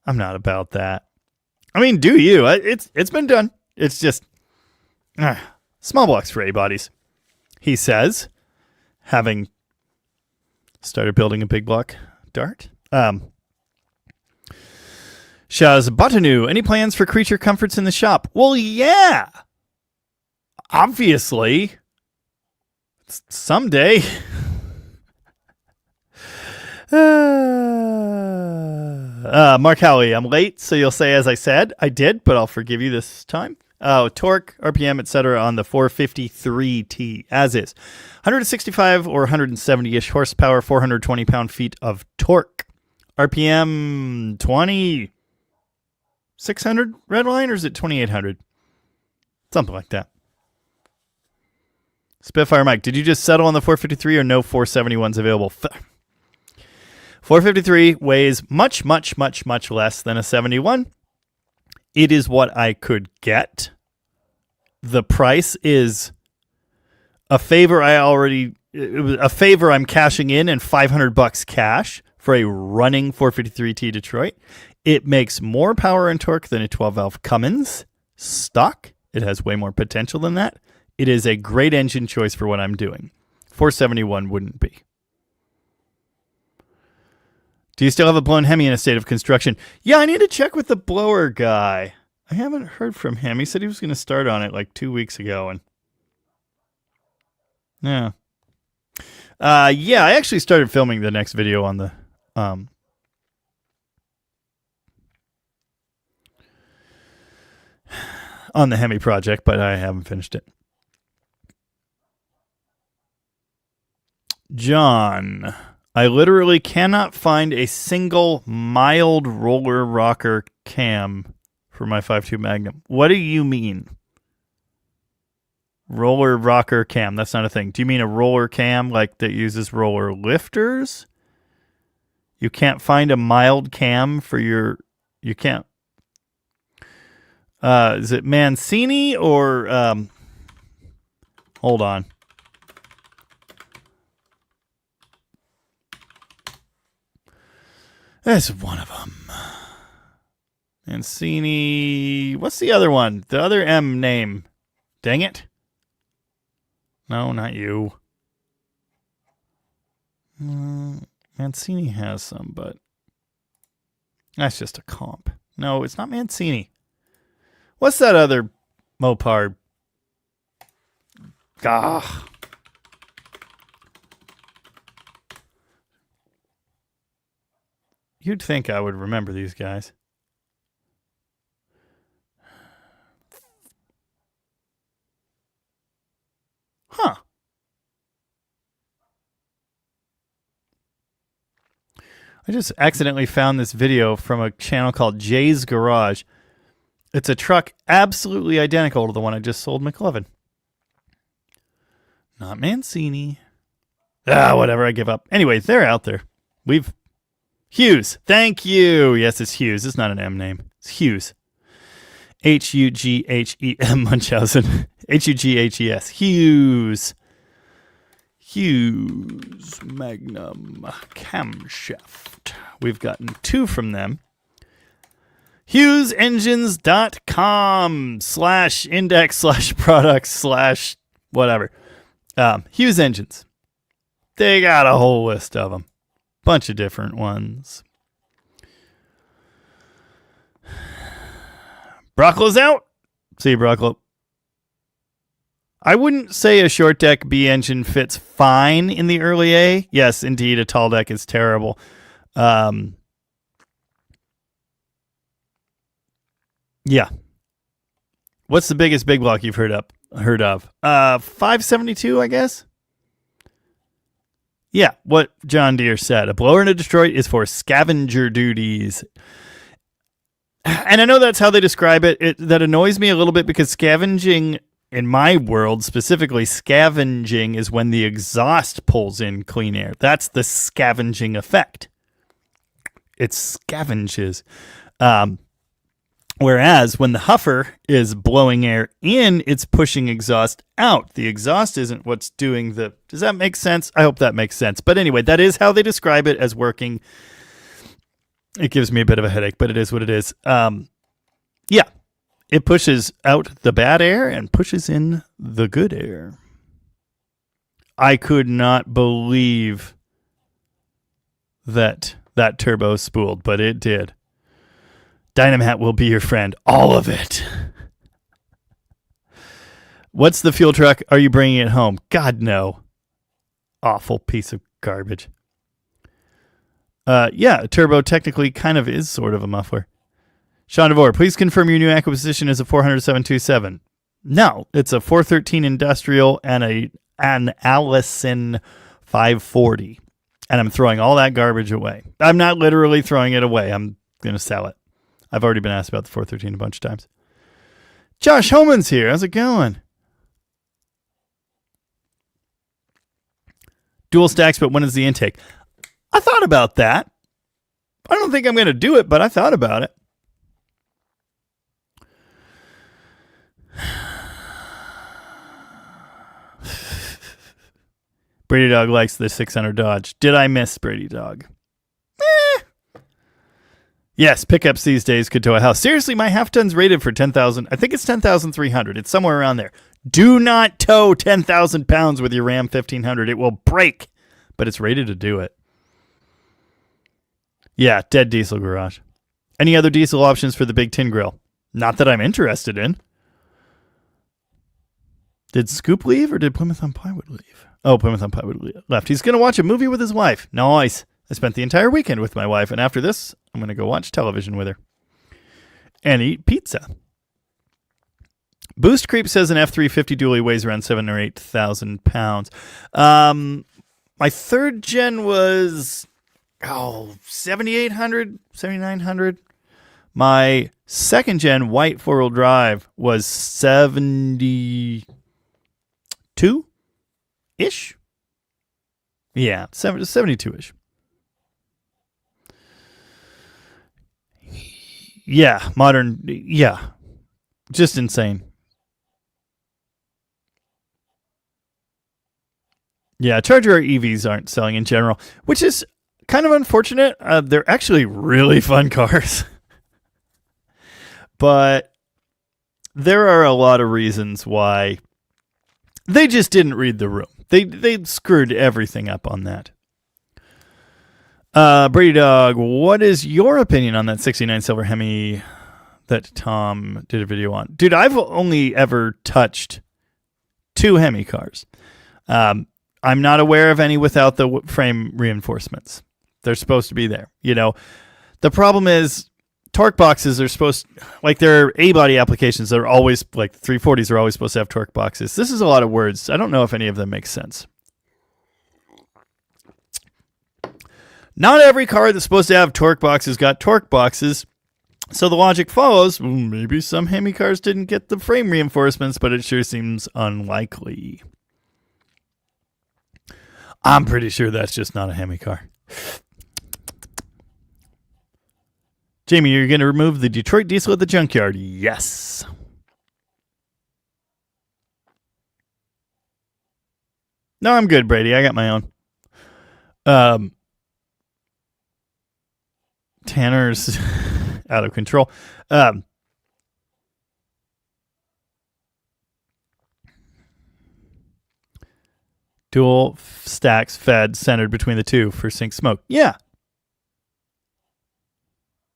I'm not about that. I mean, do you? It's been done. It's just... small blocks for A-bodies. He says, having started building a big block dart. Shaz Batanu, any plans for creature comforts in the shop? Well, yeah. Obviously. Someday. Mark Howley, I'm late, so you'll say as I said. I did, but I'll forgive you this time. Torque, RPM, etc. on the 453T, as is. 165 or 170-ish horsepower, 420 pound-feet of torque. RPM 20... 600 red line, or is it 2800? Something like that. Spitfire Mike, did you just settle on the 453 or no 471s available? 453 weighs much, much, much, much less than a 71. It is what I could get. The price is a favor I'm cashing in and $500 cash for a running 453T Detroit. It makes more power and torque than a 12-valve Cummins stock. It has way more potential than that. It is a great engine choice for what I'm doing. 471 wouldn't be. Do you still have a blown Hemi in a state of construction? Yeah, I need to check with the blower guy. I haven't heard from him. He said he was going to start on it like 2 weeks ago. And yeah. I actually started filming the next video on the... on the Hemi project, but I haven't finished it. John, I literally cannot find a single mild roller rocker cam for my 5.2 Magnum. What do you mean? Roller rocker cam, that's not a thing. Do you mean a roller cam like that uses roller lifters? You can't find a mild cam for your... You can't... is it Mancini or... hold on. That's one of them. Mancini... What's the other one? The other M name. Dang it. No, not you. Mancini has some, but... That's just a comp. No, it's not Mancini. What's that other Mopar? Gah. You'd think I would remember these guys. I just accidentally found this video from a channel called Jay's Garage. It's a truck absolutely identical to the one I just sold McLovin. Not Mancini. Whatever, I give up. Anyway, they're out there. Hughes. Thank you. Yes, it's Hughes. It's not an M name. It's Hughes. Hughem Munchausen. Hughes. Hughes. Hughes Magnum Camshaft. We've gotten 2 from them. HughesEngines.com/index/products/whatever. Hughes Engines. They got a whole list of them. Bunch of different ones. Brocklo's out. See you, Brocklo. I wouldn't say a short deck B engine fits fine in the early A. Yes, indeed, a tall deck is terrible. Yeah. What's the biggest big block you've heard of? 572, I guess. Yeah, what John Deere said. A blower in a Detroit is for scavenger duties. And I know that's how they describe it. That annoys me a little bit because scavenging, in my world specifically, scavenging is when the exhaust pulls in clean air. That's the scavenging effect. It scavenges. Whereas when the huffer is blowing air in, it's pushing exhaust out. The exhaust isn't what's doing the... Does that make sense? I hope that makes sense. But anyway, that is how they describe it as working. It gives me a bit of a headache, but it is what it is. Yeah, it pushes out the bad air and pushes in the good air. I could not believe that turbo spooled, but it did. Dynamat will be your friend. All of it. What's the fuel truck? Are you bringing it home? God, no. Awful piece of garbage. Yeah, a turbo technically kind of is sort of a muffler. Sean DeVore, please confirm your new acquisition is a 400-727. No, it's a 413 industrial and an Allison 540. And I'm throwing all that garbage away. I'm not literally throwing it away. I'm going to sell it. I've already been asked about the 413 a bunch of times. Josh Homan's here. How's it going? Dual stacks, but when is the intake? I thought about that. I don't think I'm going to do it, but I thought about it. Brady Dog likes the 600 Dodge. Did I miss Brady Dog? Yes, pickups these days could tow a house. Seriously, my half ton's rated for 10,000. I think it's 10,300. It's somewhere around there. Do not tow 10,000 pounds with your Ram 1500. It will break, but it's rated to do it. Yeah, dead diesel garage. Any other diesel options for the big tin grill? Not that I'm interested in. Did Scoop leave or did Plymouth on Plywood leave? Oh, Plymouth on Plywood left. He's going to watch a movie with his wife. Nice. I spent the entire weekend with my wife, and after this, I'm going to go watch television with her and eat pizza. Boost Creep says an F350 dually weighs around 7,000 or 8,000 pounds. My third gen was 7,800, 7,900. My second gen white four-wheel drive was 72-ish. Yeah, 72-ish. Yeah, modern, yeah, just insane. Yeah, Charger EVs aren't selling in general, which is kind of unfortunate. They're actually really fun cars. But there are a lot of reasons why they just didn't read the room. They screwed everything up on that. Brady Dog, what is your opinion on that 69 Silver Hemi that Tom did a video on? Dude, I've only ever touched 2 Hemi cars. I'm not aware of any without the frame reinforcements. They're supposed to be there. You know, the problem is torque boxes are supposed, like there are A-body applications that are always, like 340s are always supposed to have torque boxes. This is a lot of words. I don't know if any of them make sense. Not every car that's supposed to have torque boxes got torque boxes. So the logic follows, maybe some Hemi cars didn't get the frame reinforcements, but it sure seems unlikely. I'm pretty sure that's just not a Hemi car. Jamie, you're going to remove the Detroit diesel at the junkyard? Yes. No, I'm good, Brady. I got my own. Tanner's out of control. Dual stacks fed centered between the two for sync smoke. Yeah.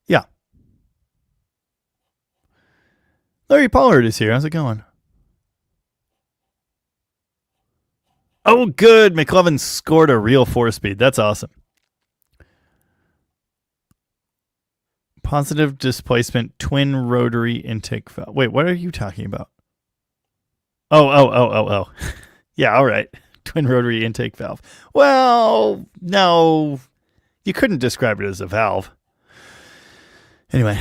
Yeah. Larry Pollard is here. How's it going? Oh, good. McLovin scored a real 4-speed. That's awesome. Positive displacement twin rotary intake valve. Wait, what are you talking about? Oh. Yeah, all right. Twin rotary intake valve. Well, no. You couldn't describe it as a valve. Anyway,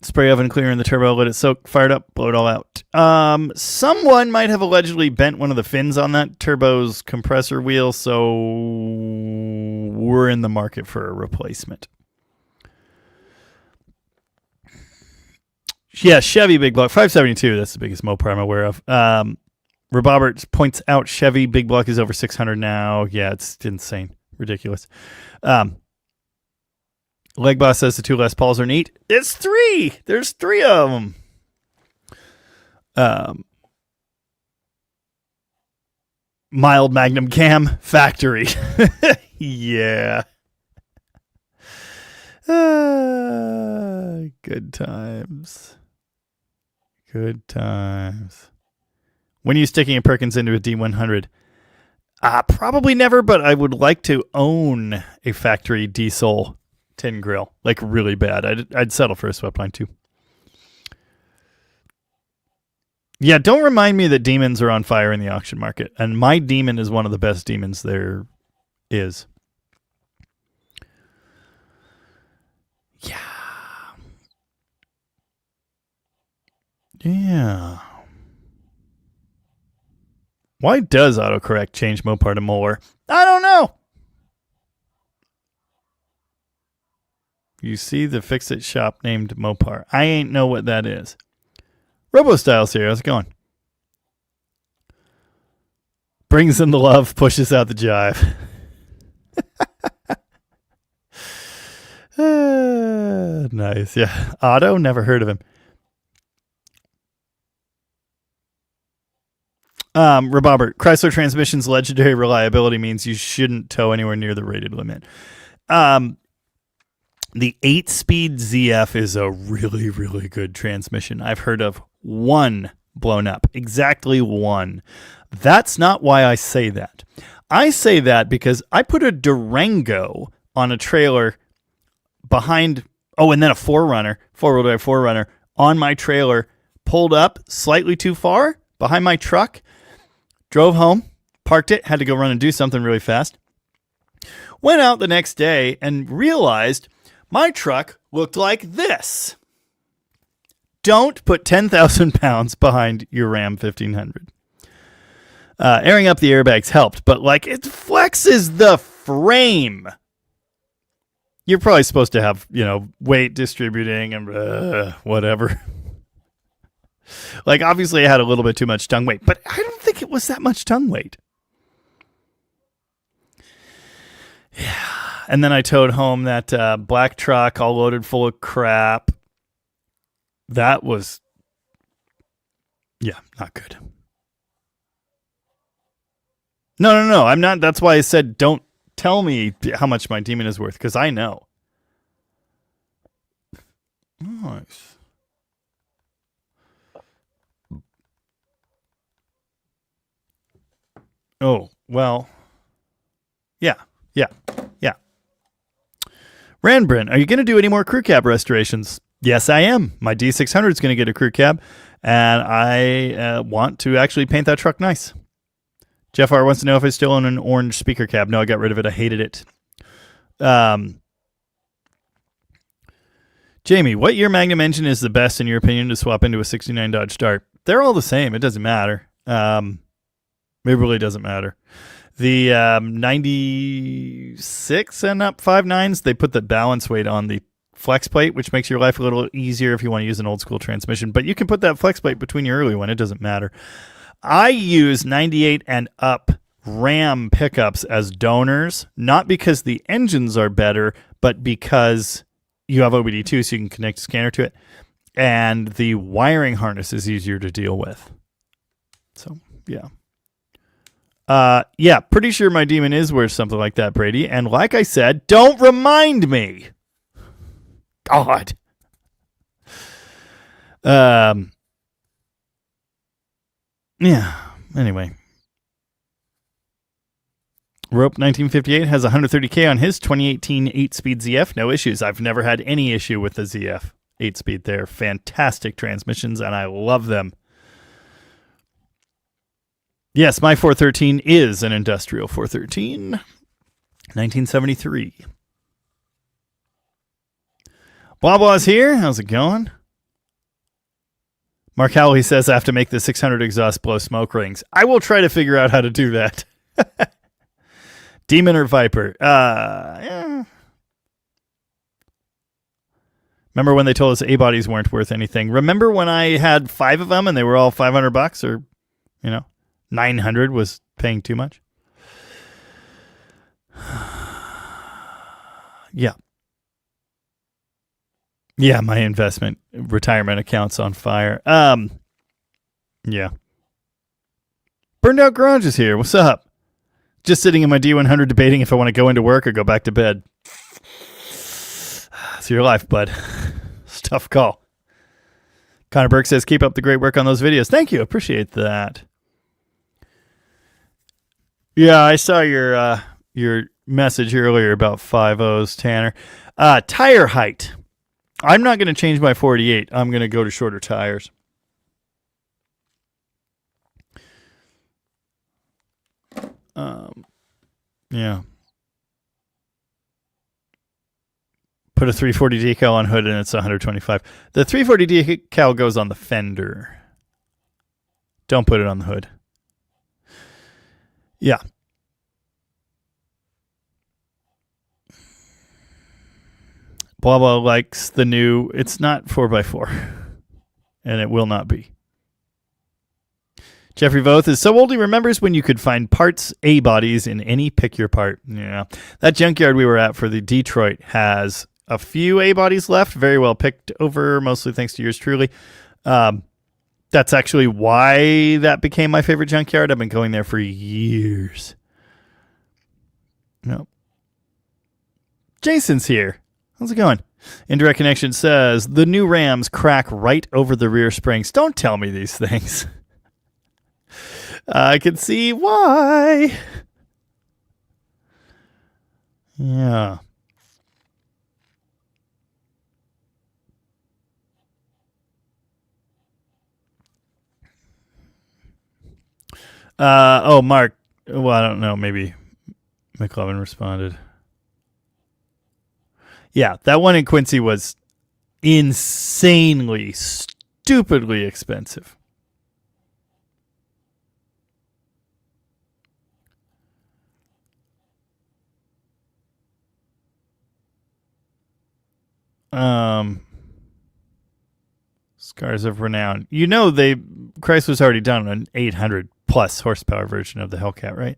spray oven cleaner in the turbo, let it soak, fire it up, blow it all out. Someone might have allegedly bent one of the fins on that turbo's compressor wheel, so we're in the market for a replacement. Yeah, Chevy Big Block, 572, that's the biggest Mopar I'm aware of. Robobert points out Chevy Big Block is over 600 now. Yeah, it's insane. Ridiculous. Legboss says the two Les Pauls are neat. It's 3. There's 3 of them. Mild Magnum Cam Factory. Yeah. Good times. Good times. When are you sticking a Perkins into a D100? Probably never, but I would like to own a factory diesel tin grill, like really bad. I'd settle for a swept line too. Yeah, don't remind me that demons are on fire in the auction market. And my demon is one of the best demons there is. Yeah. Why does autocorrect change Mopar to Molar? I don't know. You see the fix-it shop named Mopar. I ain't know what that is. RoboStyle's here. How's it going? Brings in the love, pushes out the jive. Nice. Yeah. Otto? Never heard of him. Robobert, Chrysler Transmission's legendary reliability means you shouldn't tow anywhere near the rated limit. The 8-speed ZF is a really, really good transmission. I've heard of one blown up. Exactly one. That's not why I say that. I say that because I put a Durango on a trailer behind, and then a 4Runner, four-wheel drive 4Runner, on my trailer, pulled up slightly too far behind my truck, drove home, parked it, had to go run and do something really fast. Went out the next day and realized my truck looked like this. Don't put 10,000 pounds behind your Ram 1500. Airing up the airbags helped, but it flexes the frame. You're probably supposed to have, weight distributing and whatever. Obviously I had a little bit too much tongue weight, but I don't think it was that much tongue weight. Yeah. And then I towed home that black truck all loaded full of crap. That was, not good. No. I'm not. That's why I said don't tell me how much my demon is worth, because I know. Nice. Oh, well. Yeah. Ranbrin, are you going to do any more crew cab restorations? Yes, I am. My D600 is going to get a crew cab, and I want to actually paint that truck nice. Jeff R. wants to know if I still own an orange speaker cab. No, I got rid of it. I hated it. Jamie, what year Magnum engine is the best in your opinion to swap into a 69 Dodge Dart? They're all the same. It doesn't matter. It really doesn't matter. The 96 and up 5.9s, they put the balance weight on the flex plate, which makes your life a little easier if you want to use an old school transmission. But you can put that flex plate between your early one. It doesn't matter. I use 98 and up Ram pickups as donors, not because the engines are better, but because you have OBD2, so you can connect a scanner to it, and the wiring harness is easier to deal with. So, yeah. Yeah, pretty sure my Demon is worth something like that, Brady. And like I said, don't remind me. God. Yeah, anyway. Rope 1958 has 130K on his 2018 8-speed ZF. No issues. I've never had any issue with the ZF 8-speed. They're fantastic transmissions, and I love them. Yes, my 413 is an industrial 413. 1973. Blah Blah's here. How's it going? Mark Howell, he says I have to make the 600 exhaust blow smoke rings. I will try to figure out how to do that. Demon or Viper? Yeah. Remember when they told us A-bodies weren't worth anything? Remember when I had 5 of them and they were all $500 or, 900 was paying too much? Yeah. Yeah, my retirement account's on fire. Yeah. Burned Out Garage is here. What's up? Just sitting in my D100 debating if I want to go into work or go back to bed. It's your life, bud. It's a tough call. Connor Burke says, keep up the great work on those videos. Thank you. Appreciate that. Yeah, I saw your message earlier about 5.0s, Tanner. Tire height. I'm not going to change my 48. I'm going to go to shorter tires. Yeah. Put a 340 decal on hood and it's 125. The 340 decal goes on the fender. Don't put it on the hood. Yeah. Blah Blah likes the new, it's not 4x4. And it will not be. Jeffrey Voth is so old he remembers when you could find parts A-bodies in any pick your part. Yeah. That junkyard we were at for the Detroit has a few A-bodies left, very well picked over, mostly thanks to yours truly. That's actually why that became my favorite junkyard. I've been going there for years. No. Jason's here. How's it going? Indirect Connection says, the new Rams crack right over the rear springs. Don't tell me these things. I can see why. Yeah. Mark. Well, I don't know. Maybe McLovin responded. Yeah, that one in Quincy was insanely, stupidly expensive. Scars of Renown. Chrysler's already done an 800 plus horsepower version of the Hellcat, right?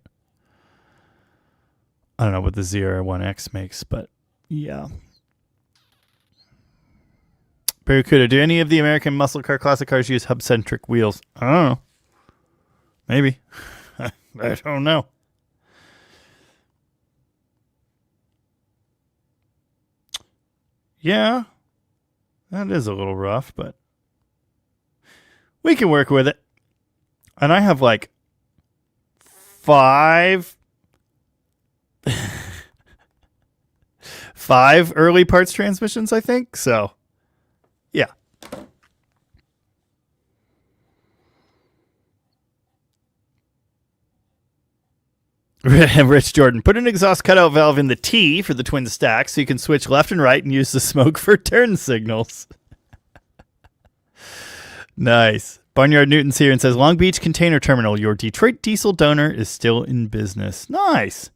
I don't know what the ZR1X makes, but yeah. Barracuda. Do any of the American muscle car classic cars use hub-centric wheels? I don't know. Maybe. I don't know. Yeah. That is a little rough, but we can work with it. And I have like 5 early parts transmissions, I think. So, yeah. Rich Jordan, put an exhaust cutout valve in the T for the twin stack so you can switch left and right and use the smoke for turn signals. Nice. Barnyard Newton's here and says, Long Beach Container Terminal, your Detroit diesel donor is still in business. Nice.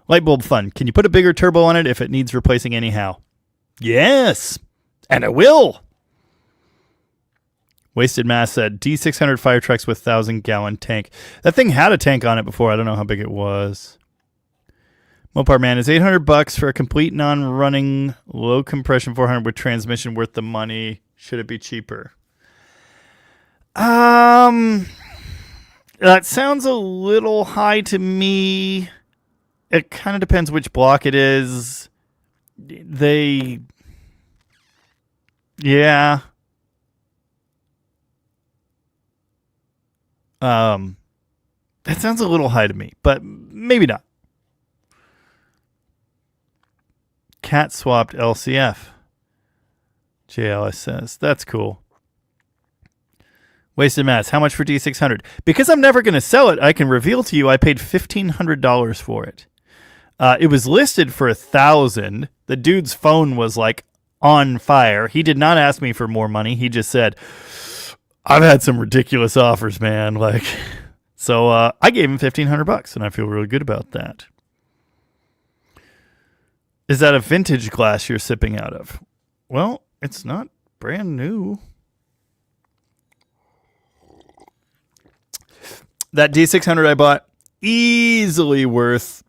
Lightbulb fun. Can you put a bigger turbo on it if it needs replacing anyhow? Yes. And it will. Wasted Mass said, D600 fire trucks with 1,000-gallon tank. That thing had a tank on it before. I don't know how big it was. Mopar Man, is $800 for a complete non-running low compression 400 with transmission worth the money? Should it be cheaper? That sounds a little high to me. It kind of depends which block it is. Yeah. That sounds a little high to me, but maybe not. Cat swapped LCF. JLS says, that's cool. Wasted Mass, how much for D600? Because I'm never going to sell it, I can reveal to you I paid $1,500 for it. It was listed for $1,000. The dude's phone was like on fire. He did not ask me for more money. He just said, I've had some ridiculous offers, man. So I gave him $1,500, and I feel really good about that. Is that a vintage glass you're sipping out of? Well, it's not brand new. That D600 I bought, easily worth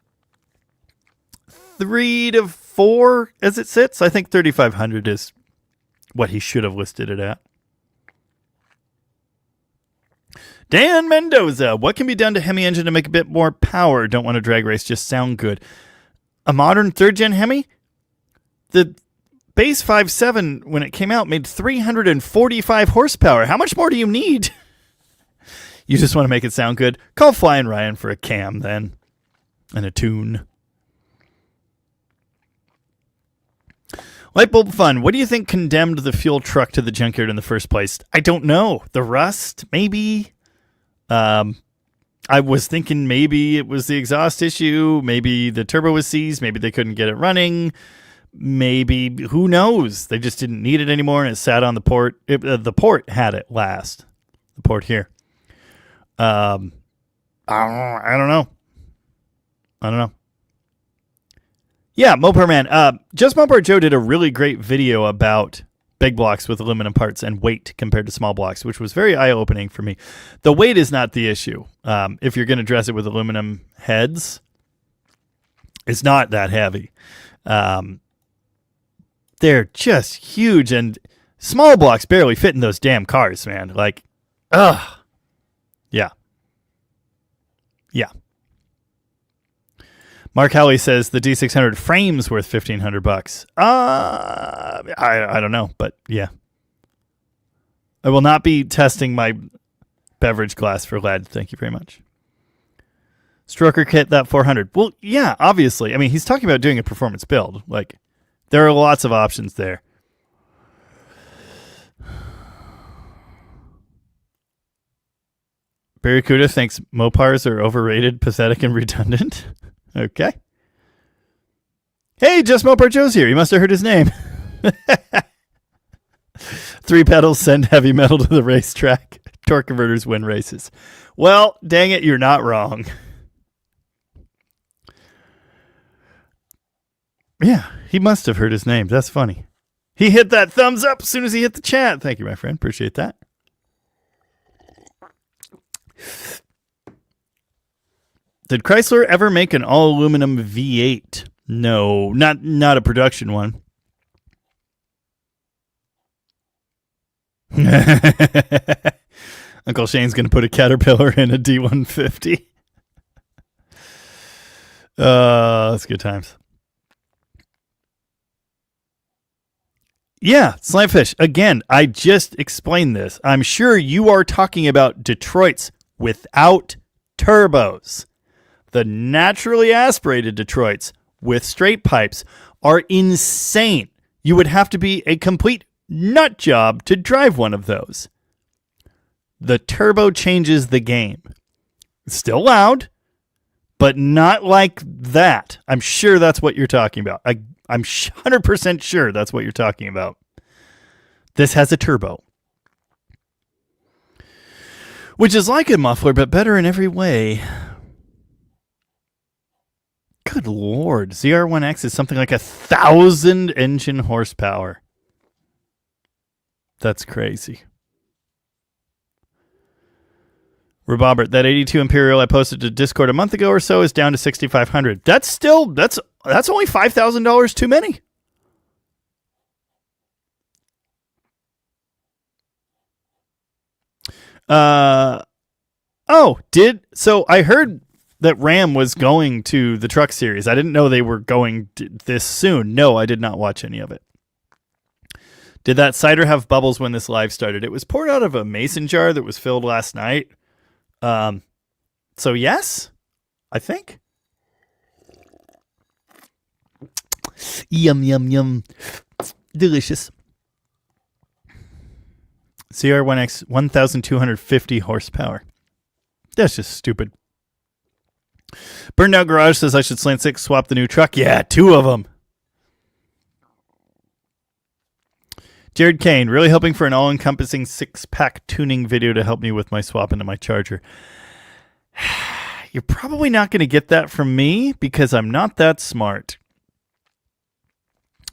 3 to 4 as it sits. I think 3,500 is what he should have listed it at. Dan Mendoza, what can be done to Hemi engine to make a bit more power? Don't want to drag race, just sound good. A modern third-gen Hemi? The base 5.7, when it came out, made 345 horsepower. How much more do you need? You just want to make it sound good? Call Flying Ryan for a cam, then. And a tune. Lightbulb fun. What do you think condemned the fuel truck to the junkyard in the first place? I don't know. The rust? Maybe? I was thinking maybe it was the exhaust issue. Maybe the turbo was seized. Maybe they couldn't get it running. Maybe, who knows? They just didn't need it anymore and it sat on the port. The port had it last. The port here. I don't know. Yeah, Mopar Man. Just Mopar Joe did a really great video about big blocks with aluminum parts and weight compared to small blocks, which was very eye-opening for me. The weight is not the issue. If you're going to dress it with aluminum heads, it's not that heavy. They're just huge, and small blocks barely fit in those damn cars, man. Yeah. Mark Howley says the D600 frame's worth $1,500. I don't know, but yeah. I will not be testing my beverage glass for lead. Thank you very much. Stroker kit, that 400. Well, yeah, obviously. I mean, he's talking about doing a performance build. There are lots of options there. Barracuda thinks Mopars are overrated, pathetic, and redundant. Okay. Hey, Just Mopar Joe's here. You must have heard his name. 3 pedals send heavy metal to the racetrack. Torque converters win races. Well, dang it, you're not wrong. Yeah, he must have heard his name. That's funny. He hit that thumbs up as soon as he hit the chat. Thank you, my friend. Appreciate that. Did Chrysler ever make an all-aluminum V8? No, not a production one. Uncle Shane's going to put a Caterpillar in a D150. That's good times. Yeah, Slimefish. Again, I just explained this. I'm sure you are talking about Detroits without turbos. The naturally aspirated Detroits with straight pipes are insane. You would have to be a complete nut job to drive one of those. The turbo changes the game. It's still loud, but not like that. I'm sure that's what you're talking about. I'm 100% sure that's what you're talking about. This has a turbo, which is like a muffler, but better in every way. Good Lord. ZR1X is something like 1,000 engine horsepower. That's crazy. Robobert, that 82 Imperial I posted to Discord a month ago or so is down to 6,500. That's only $5,000 too many. So I heard that Ram was going to the truck series. I didn't know they were going this soon. No, I did not watch any of it. Did that cider have bubbles when this live started? It was poured out of a mason jar that was filled last night. So yes, I think. Yum, yum, yum. Delicious. CR1X, 1,250 horsepower. That's just stupid. Burned Out Garage says I should slant 6 swap the new truck. Yeah, 2 of them. Jared Kane, really hoping for an all-encompassing 6-pack tuning video to help me with my swap into my Charger. You're probably not going to get that from me because I'm not that smart.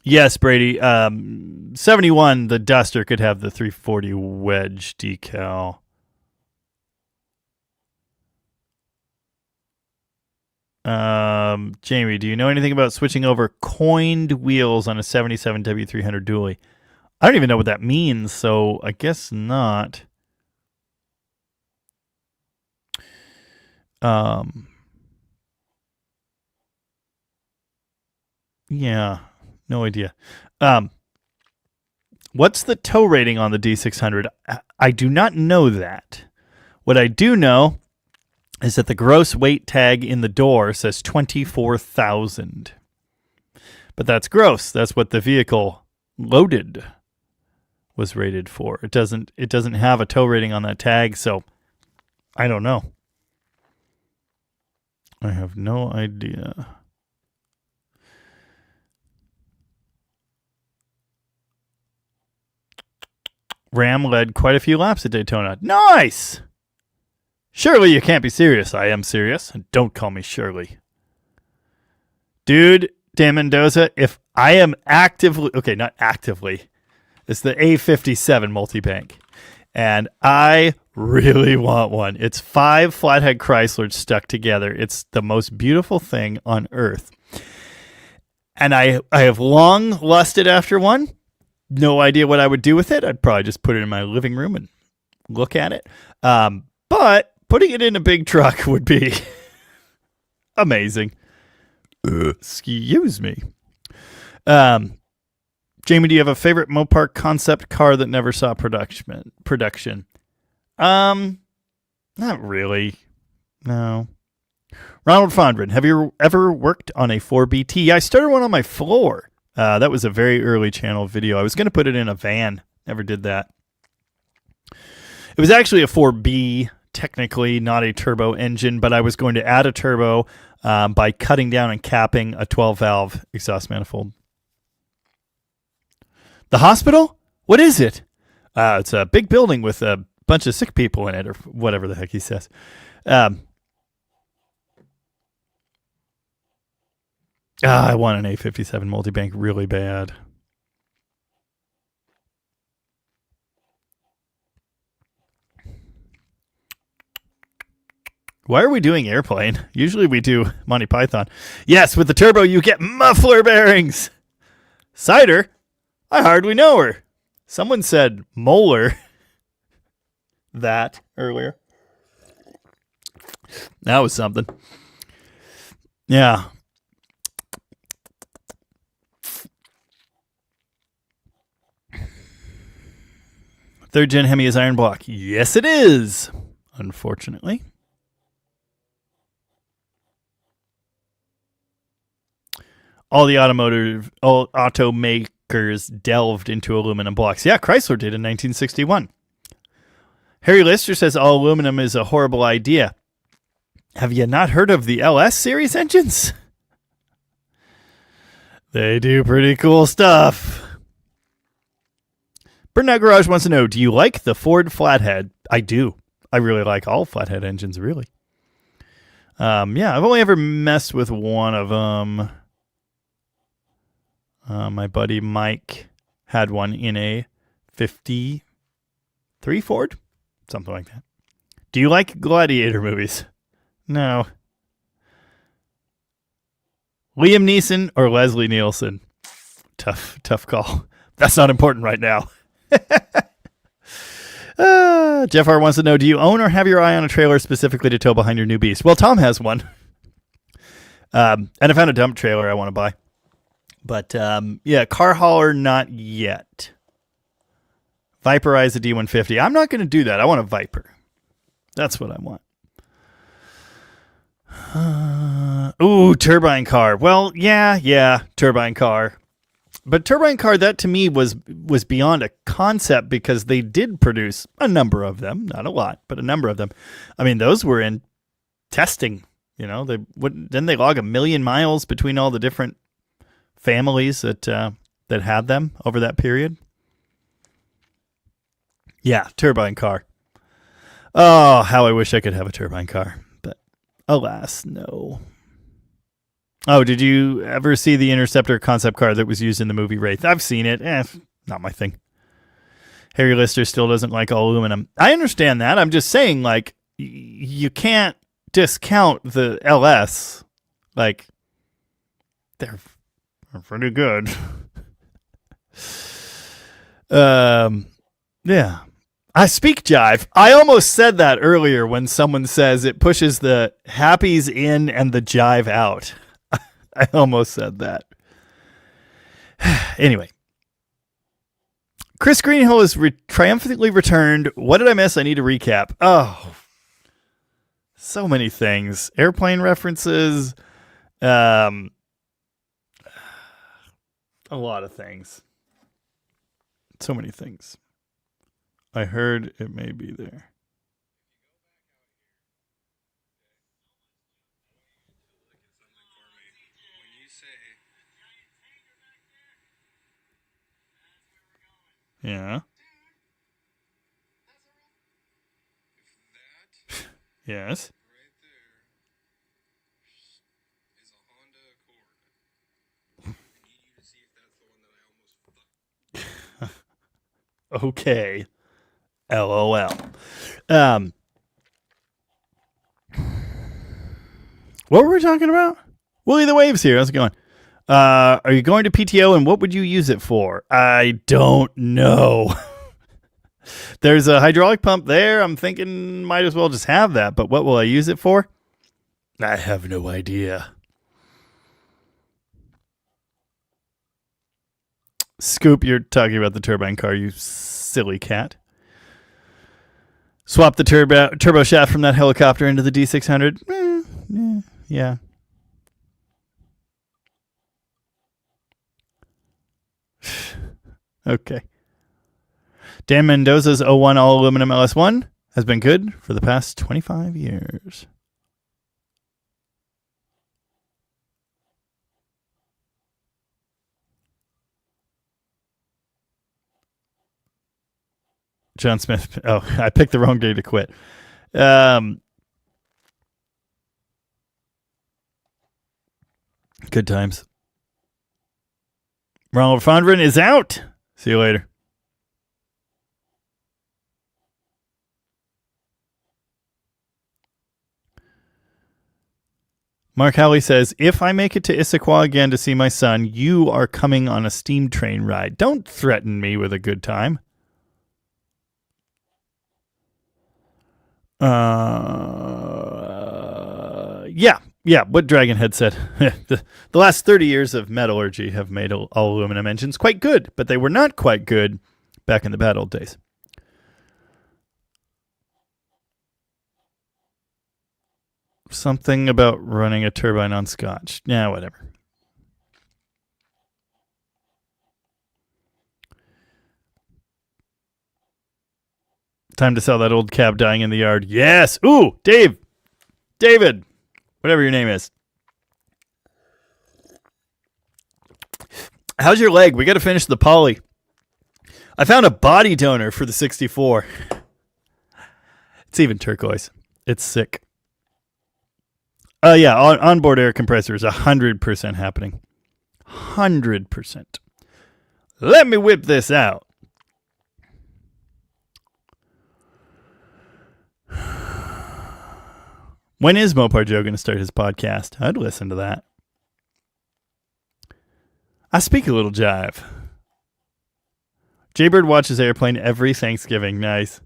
Yes, Brady. 71, the Duster could have the 340 wedge decal. Jamie, do you know anything about switching over coined wheels on a 77 W300 dually? I don't even know what that means, so I guess not. Yeah, no idea. What's the tow rating on the D600? I do not know that. What I do know is that the gross weight tag in the door says 24,000. But that's gross. That's what the vehicle loaded was rated for. It doesn't have a tow rating on that tag, so I don't know. I have no idea. Ram led quite a few laps at Daytona. Nice! Surely you can't be serious. I am serious. Don't call me Shirley. Dude, Dan Mendoza, if I am actively... Okay, not actively. It's the A57 multi-bank. And I really want one. It's 5 flathead Chryslers stuck together. It's the most beautiful thing on earth. And I have long lusted after one. No idea what I would do with it. I'd probably just put it in my living room and look at it. But putting it in a big truck would be amazing. Excuse me. Jamie, do you have a favorite Mopar concept car that never saw production? Not really. No. Ronald Fondren, have you ever worked on a 4BT? Yeah, I started one on my floor. That was a very early channel video. I was going to put it in a van. Never did that. It was actually a 4B, technically, not a turbo engine, but I was going to add a turbo by cutting down and capping a 12-valve exhaust manifold. The hospital? What is it? It's a big building with a bunch of sick people in it, or whatever the heck he says. I want an A57 multibank really bad. Why are we doing airplane? Usually we do Monty Python. Yes, with the turbo you get muffler bearings. Cider? I hardly know her. Someone said molar that earlier. That was something. Yeah. Third gen Hemi is iron block. Yes, it is. Unfortunately. All the automakers delved into aluminum blocks. Yeah, Chrysler did in 1961. Harry Lister says all aluminum is a horrible idea. Have you not heard of the LS series engines? They do pretty cool stuff. Burnout Garage wants to know, do you like the Ford Flathead? I do. I really like all flathead engines, really. Yeah, I've only ever messed with one of them. My buddy Mike had one in a 53 Ford, something like that. Do you like Gladiator movies? No. Liam Neeson or Leslie Nielsen? Tough call. That's not important right now. Jeff R. wants to know, do you own or have your eye on a trailer specifically to tow behind your new beast? Well, Tom has one. And I found a dump trailer I want to buy. But, yeah, car hauler, not yet. Viperize a D150. I'm not going to do that. I want a Viper. That's what I want. Turbine car. Well, yeah, turbine car. But turbine car, that to me was beyond a concept because they did produce a number of them. Not a lot, but a number of them. I mean, those were in testing. Didn't they log 1 million miles between all the different families that had them over that period? Yeah, turbine car. Oh, how I wish I could have a turbine car. But alas, no. Oh, did you ever see the Interceptor concept car that was used in the movie Wraith? I've seen it. Not my thing. Harry Lister still doesn't like all aluminum. I understand that. I'm just saying, like, you can't discount the LS. Like, they're pretty good. Yeah. I speak jive. I almost said that earlier when someone says it pushes the happies in and the jive out. I almost said that. Anyway. Chris Greenhill is triumphantly returned. What did I miss? I need to recap. Oh, so many things. Airplane references. A lot of things. So many things. I heard it may be there. Yeah. Yes. Okay. LOL. What were we talking about? Willie the Waves here. How's it going? Are you going to PTO and what would you use it for? I don't know. There's a hydraulic pump there. I'm thinking might as well just have that. But what will I use it for? I have no idea. Scoop, you're talking about the turbine car, you silly cat. Swap the turbo shaft from that helicopter into the D600. Yeah. Okay. Dan Mendoza's 01 all aluminum LS1 has been good for the past 25 years. John Smith. Oh, I picked the wrong day to quit. Good times. Ronald Fondren is out. See you later. Mark Howley says, if I make it to Issaquah again to see my son, you are coming on a steam train ride. Don't threaten me with a good time. Yeah, what Dragonhead said. the last 30 years of metallurgy have made all aluminum engines quite good, but they were not quite good back in the bad old days. Something about running a turbine on Scotch. Yeah, whatever. Time to sell that old cab dying in the yard. Yes. Ooh, David. whatever your name is. How's your leg? We got to finish the poly. I found a body donor for the 64. It's even turquoise. It's sick. Yeah, onboard air compressor is 100% happening. 100%. Let me whip this out. When is Mopar Joe going to start his podcast? I'd listen to that. I speak a little jive. Jaybird watches Airplane every Thanksgiving. Nice.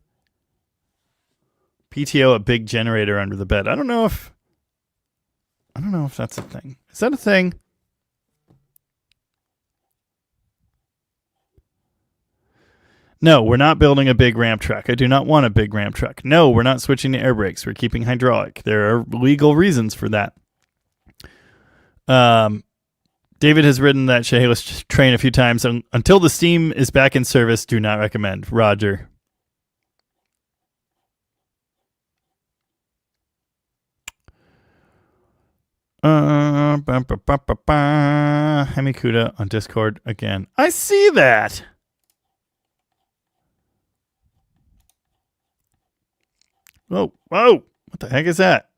PTO, a big generator under the bed. I don't know if that's a thing. Is that a thing? No, we're not building a big ramp truck. I do not want a big ramp truck. No, we're not switching to air brakes. We're keeping hydraulic. There are legal reasons for that. David has ridden that Chehalis train a few times. Until the steam is back in service, do not recommend. Roger. Hemikuda on Discord again. I see that. Whoa. What the heck is that?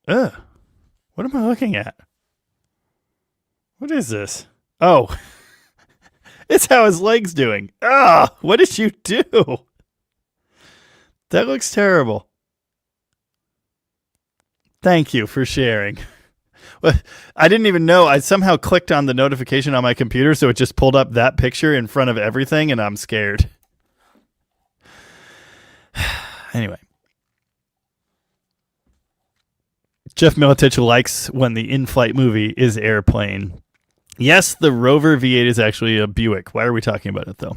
What am I looking at? What is this? Oh. It's how his leg's doing. What did you do? That looks terrible. Thank you for sharing. Well, I didn't even know. I somehow clicked on the notification on my computer, so it just pulled up that picture in front of everything, and I'm scared. Anyway. Jeff Militich likes when the in-flight movie is Airplane. Yes, the Rover V8 is actually a Buick. Why are we talking about it, though?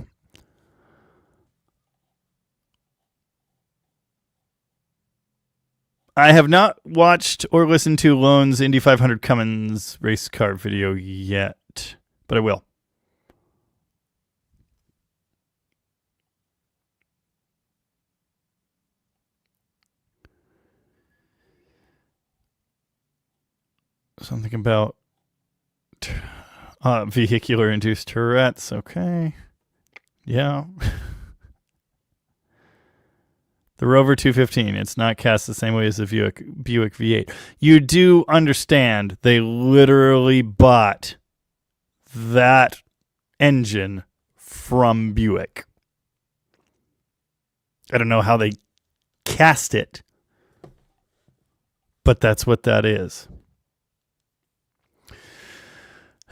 I have not watched or listened to Lone's Indy 500 Cummins race car video yet, but I will. Something about vehicular induced Tourette's. Okay. Yeah. The Rover 215. It's not cast the same way as the Buick V8. You do understand they literally bought that engine from Buick. I don't know how they cast it, but that's what that is.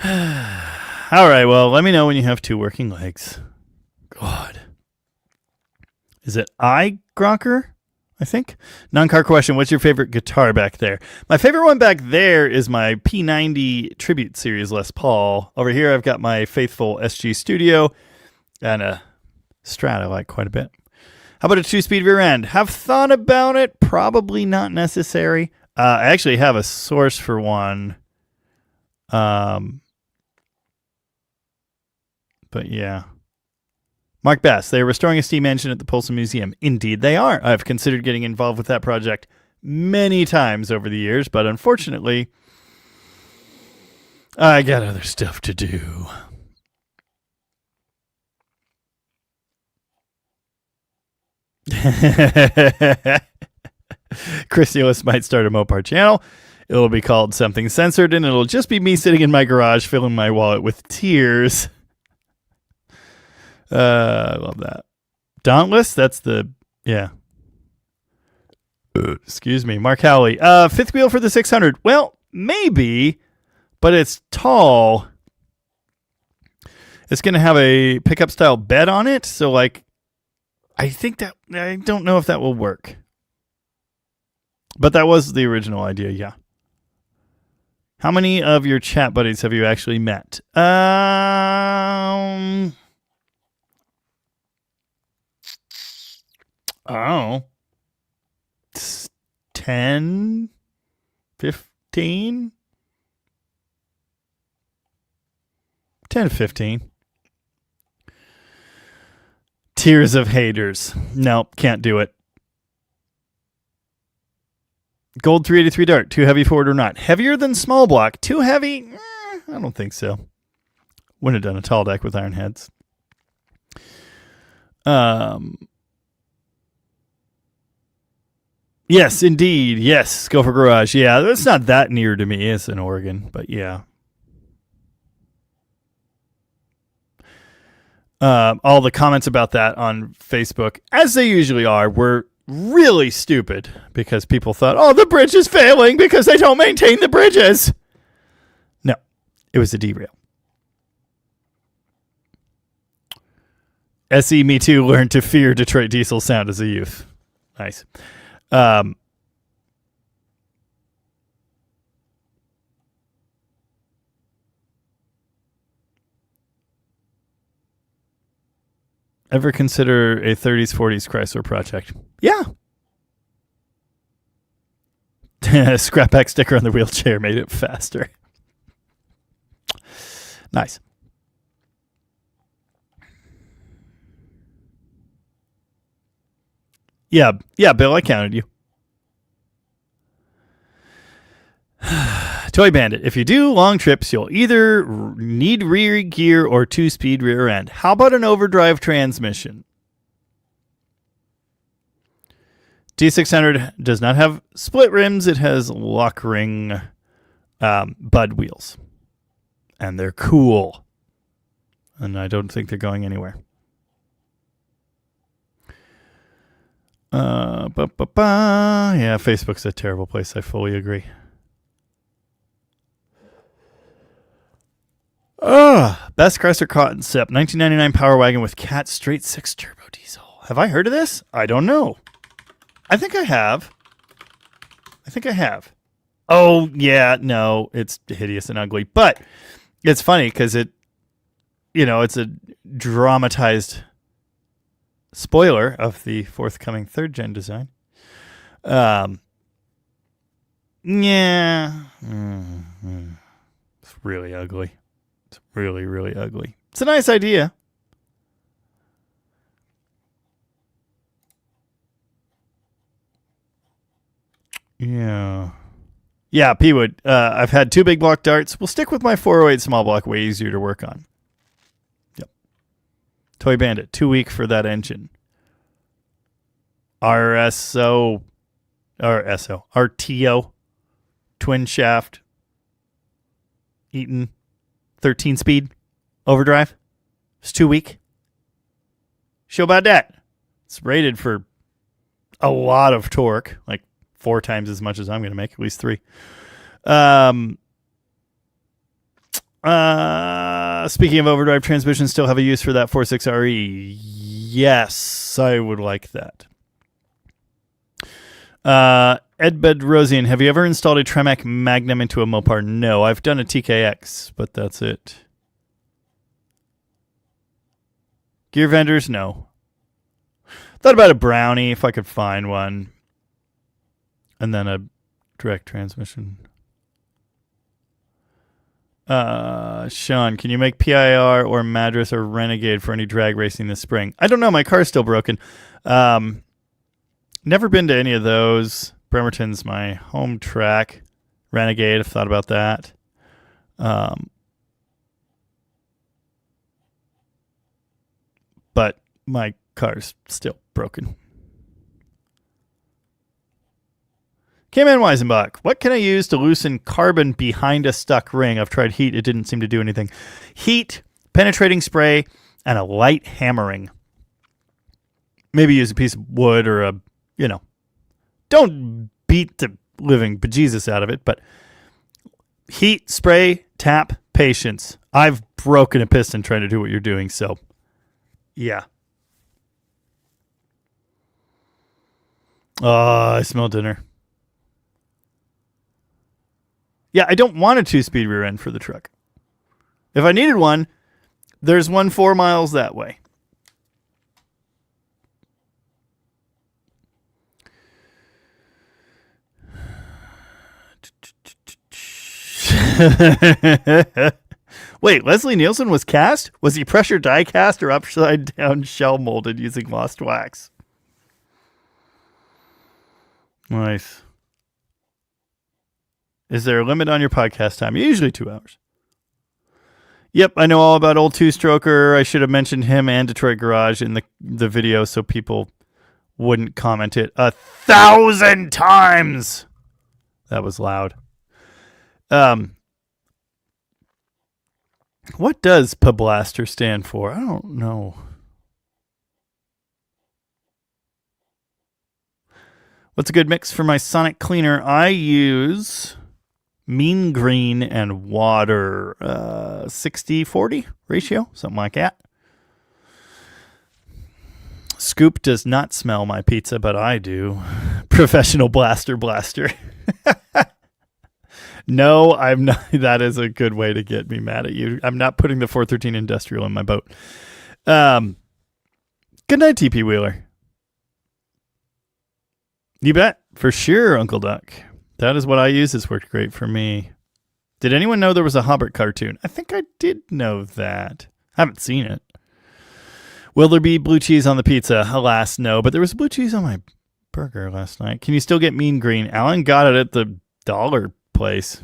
All right, well, let me know when you have two working legs. God. Is it Gronker? I think. Non-car question, what's your favorite guitar back there? My favorite one back there is my P90 Tribute Series Les Paul. Over here, I've got my faithful SG Studio and a Strat I like quite a bit. How about a two-speed rear end? Have thought about it. Probably not necessary. I actually have a source for one. But yeah. Mark Bass, they are restoring a steam engine at the Polson Museum. Indeed they are. I've considered getting involved with that project many times over the years, but unfortunately, I got other stuff to do. Chris Elis might start a Mopar channel. It'll be called Something Censored, and it'll just be me sitting in my garage filling my wallet with tears. I love that. Dauntless, that's the, yeah. Excuse me. Mark Howley. Fifth wheel for the 600. Well, maybe, but it's tall. It's going to have a pickup style bed on it. So, like, I don't know if that will work. But that was the original idea, yeah. How many of your chat buddies have you actually met? Oh, 10, 15, 10 to 15. Tears of haters. Nope, can't do it. Gold 383 dart, too heavy for it or not? Heavier than small block. Too heavy? I don't think so. Wouldn't have done a tall deck with iron heads. Yes, indeed. Yes, go for garage. Yeah, that's not that near to me. It's in Oregon, but yeah. All the comments about that on Facebook, as they usually are, were really stupid because people thought, oh, the bridge is failing because they don't maintain the bridges. No, it was a derail. SE Me Too learned to fear Detroit diesel sound as a youth. Nice. Ever consider a 30s, 40s Chrysler project? Yeah. Scrap pack sticker on the wheelchair made it faster. Nice. Yeah, Bill, I counted you. Toy Bandit. If you do long trips, you'll either need rear gear or 2-speed rear end. How about an overdrive transmission? D600 does not have split rims. It has lock ring bud wheels. And they're cool. And I don't think they're going anywhere. Yeah, Facebook's a terrible place. I fully agree. Best Chrysler concept, 1999 Power Wagon with Cat straight 6 turbo diesel. Have I heard of this? I don't know. I think I have. Oh, yeah, no, it's hideous and ugly. But it's funny because it's a dramatized spoiler of the forthcoming 3rd gen design. Yeah. It's really ugly. It's really, really ugly. It's a nice idea. Yeah. Yeah, P-Wood. I've had 2 big block darts. We'll stick with my 408 small block, way easier to work on. Yep. Toy Bandit, too weak for that engine. RTO, twin shaft, Eaton, 13 speed, overdrive. It's too weak. Show about that. It's rated for a lot of torque, like 4 times as much as I'm going to make, at least 3. Speaking of overdrive transmissions, still have a use for that 46RE. Yes, I would like that. Edbed Rosian, have you ever installed a Tremec Magnum into a Mopar? No, I've done a TKX, but that's it. Gear vendors? No. Thought about a Brownie if I could find one. And then a direct transmission. Sean, can you make PIR or Madras or Renegade for any drag racing this spring? I don't know. My car's still broken. Never been to any of those. Bremerton's my home track. Renegade, I've thought about that. But my car's still broken. K-Man Weisenbach, what can I use to loosen carbon behind a stuck ring? I've tried heat. It didn't seem to do anything. Heat, penetrating spray, and a light hammering. Maybe use a piece of wood or don't beat the living bejesus out of it, but heat, spray, tap, patience. I've broken a piston trying to do what you're doing, so yeah. I smell dinner. Yeah, I don't want a 2-speed rear end for the truck. If I needed one, there's one 4 miles that way. Wait, Leslie Nielsen was cast? Was he pressure die cast or upside down shell molded using lost wax? Nice. Is there a limit on your podcast time? Usually 2 hours. Yep, I know all about Old Two-Stroker. I should have mentioned him and Detroit Garage in the video so people wouldn't comment it 1,000 times. That was loud. What does Pablaster stand for? I don't know. What's a good mix for my sonic cleaner? I use mean green and water, 60-40 ratio, something like that. Scoop does not smell my pizza, but I do. Professional blaster. No, I'm not. That is a good way to get me mad at you. I'm not putting the 413 Industrial in my boat. Good night, TP Wheeler. You bet. For sure, Uncle Duck. That is what I use. It's worked great for me. Did anyone know there was a Hobbit cartoon? I think I did know that. I haven't seen it. Will there be blue cheese on the pizza? Alas, no. But there was blue cheese on my burger last night. Can you still get mean green? Alan got it at the dollar place.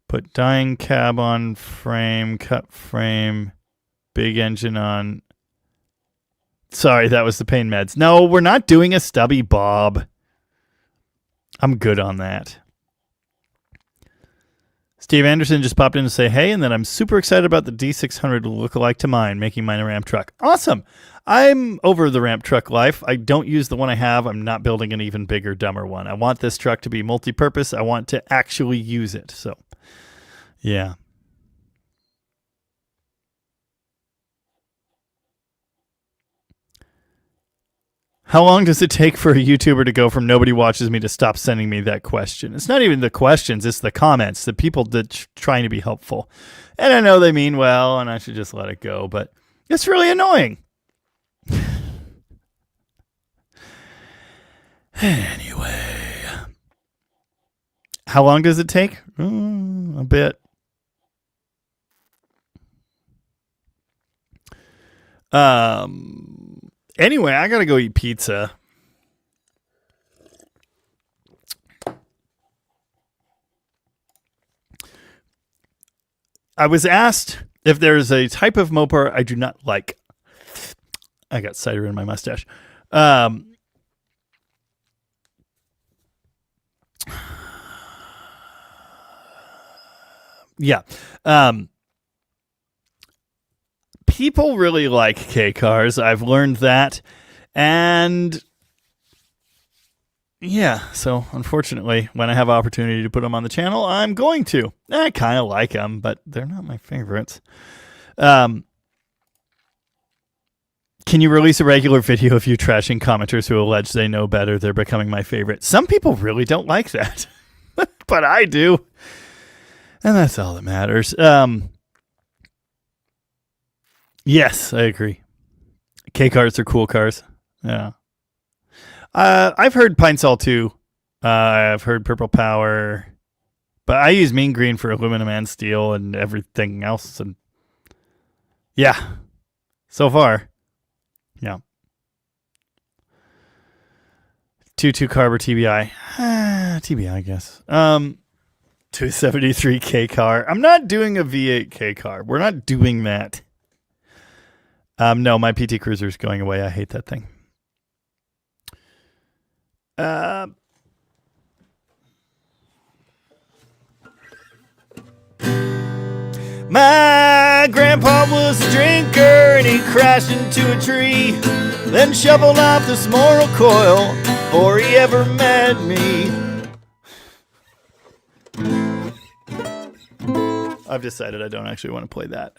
Put dying cab on frame, cut frame, big engine on. Sorry, that was the pain meds. No, we're not doing a stubby bob. I'm good on that. Steve Anderson just popped in to say hey, and then I'm super excited about the D600 lookalike to mine, making mine a ramp truck. Awesome. I'm over the ramp truck life. I don't use the one I have. I'm not building an even bigger, dumber one. I want this truck to be multi-purpose. I want to actually use it. So, yeah. How long does it take for a YouTuber to go from nobody watches me to stop sending me that question? It's not even the questions, it's the comments, the people that trying to be helpful. And I know they mean well, and I should just let it go, but it's really annoying. Anyway. How long does it take? A bit. Anyway, I gotta go eat pizza. I was asked if there's a type of Mopar I do not like. I got cider in my mustache. Yeah. People really like K cars. I've learned that. And yeah, so unfortunately, when I have opportunity to put them on the channel, I'm going to. I kind of like them, but they're not my favorites. Can you release a regular video of you trashing commenters who allege they know better? They're becoming my favorite. Some people really don't like that, but I do. And that's all that matters. Yes, I agree. K cars are cool cars. Yeah. I've heard Pine Sol too. I've heard Purple Power, but I use mean green for aluminum and steel and everything else. And yeah, so far, yeah. 2.2 carb TBI, TBI, I guess. 273 K car. I'm not doing a V8 K car. We're not doing that. No, my PT Cruiser is going away. I hate that thing. My grandpa was a drinker and he crashed into a tree, then shoveled off this moral coil before he ever met me. I've decided I don't actually want to play that.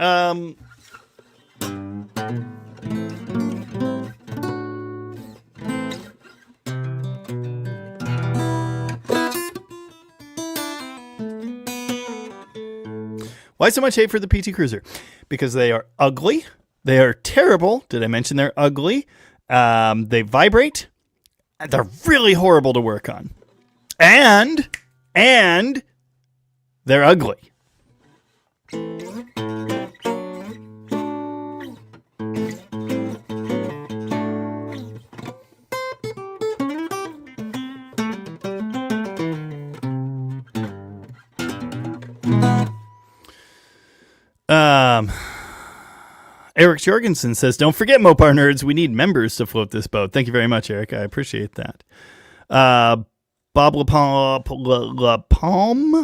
Why so much hate for the PT Cruiser? Because they are ugly. They are terrible. Did I mention they're ugly? They vibrate. They're really horrible to work on. And they're ugly. Eric Jorgensen says, don't forget, Mopar nerds, we need members to float this boat. Thank you very much, Eric. I appreciate that. Bob LaPalme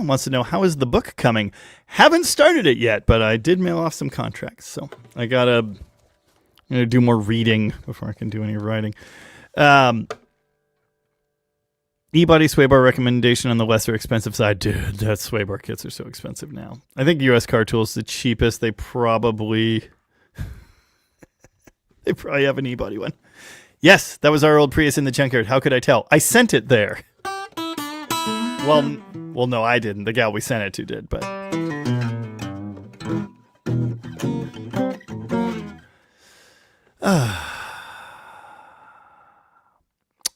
wants to know, how is the book coming? Haven't started it yet, but I did mail off some contracts, so I'm gonna do more reading before I can do any writing. E-body sway bar recommendation on the lesser expensive side. Dude, that sway bar kits are so expensive now. I think US Car Tools the cheapest. They probably have an e-body one. Yes, that was our old Prius in the junkyard. How could I tell? I sent it there. Well, no, I didn't. The gal we sent it to did, but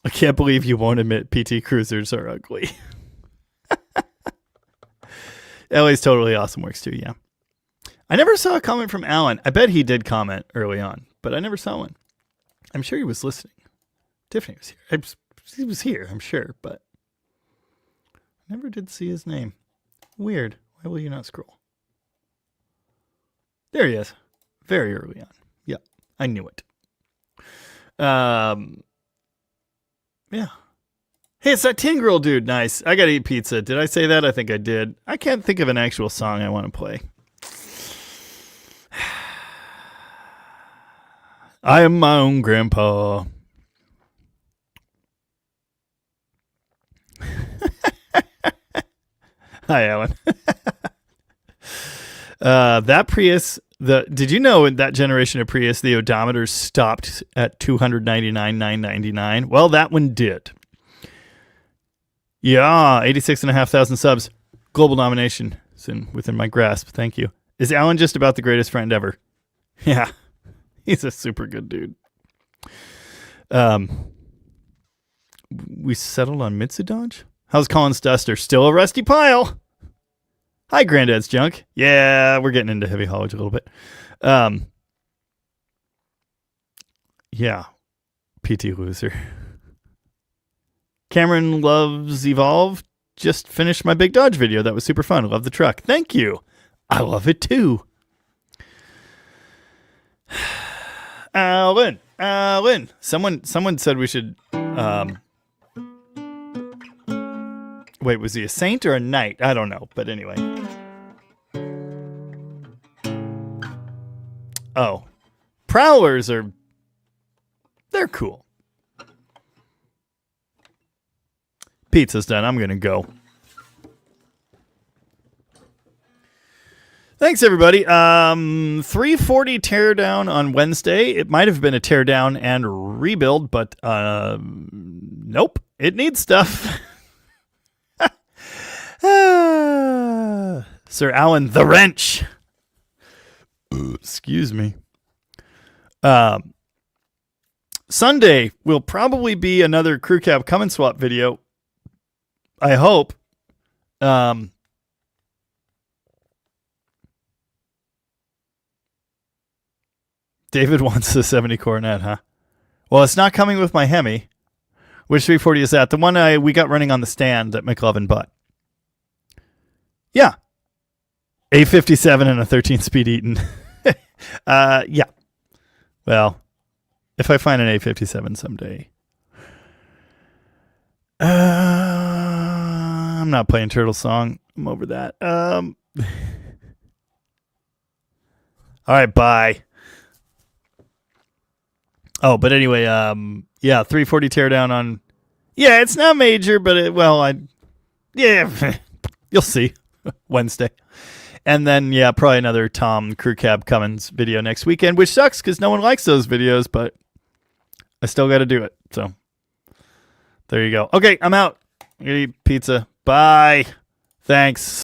I can't believe you won't admit PT Cruisers are ugly. LA's Totally Awesome works too, yeah. I never saw a comment from Alan. I bet he did comment early on, but I never saw one. I'm sure he was listening. Tiffany was here. He was here, I'm sure, but I never did see his name. Weird. Why will you not scroll? There he is. Very early on. Yep, I knew it. Yeah. Hey, it's that Tin Grill dude. Nice. I gotta eat pizza. Did I say that? I think I did. I can't think of an actual song I want to play. I am my own grandpa. Hi, Alan. That Prius, did you know in that generation of Prius, the odometer stopped at 299,999? Well, that one did. Yeah, 86,500 subs. Global nomination is within my grasp. Thank you. Is Alan just about the greatest friend ever? Yeah, he's a super good dude. We settled on Mitsubishi? How's Colin's Duster? Still a rusty pile. Hi, Granddad's Junk. Yeah, we're getting into heavy haulage a little bit. Yeah, PT loser. Cameron loves Evolve. Just finished my Big Dodge video. That was super fun. Love the truck. Thank you. I love it too. Alan. Someone said we should. Wait, was he a saint or a knight? I don't know, but anyway. Oh, Prowlers they're cool. Pizza's done. I'm gonna go. Thanks, everybody. 340 teardown on Wednesday. It might have been a teardown and rebuild, but nope. It needs stuff. Sir Alan the Wrench. Excuse me. Sunday will probably be another crew cab come and swap video. I hope. David wants the 70 Coronet, huh? Well, it's not coming with my Hemi. Which 340 is that? The one we got running on the stand that McLovin bought. Yeah. A57 and a 13-speed Eaton. Yeah. Well, if I find an A57 someday. I'm not playing Turtle Song. I'm over that. All right, bye. Oh, but anyway, yeah, 340 teardown on. Yeah, it's not major, but yeah, you'll see Wednesday. And then, yeah, probably another Tom Crew Cab Cummins video next weekend, which sucks because no one likes those videos, but I still got to do it. So there you go. Okay, I'm out. I'm going to eat pizza. Bye. Thanks.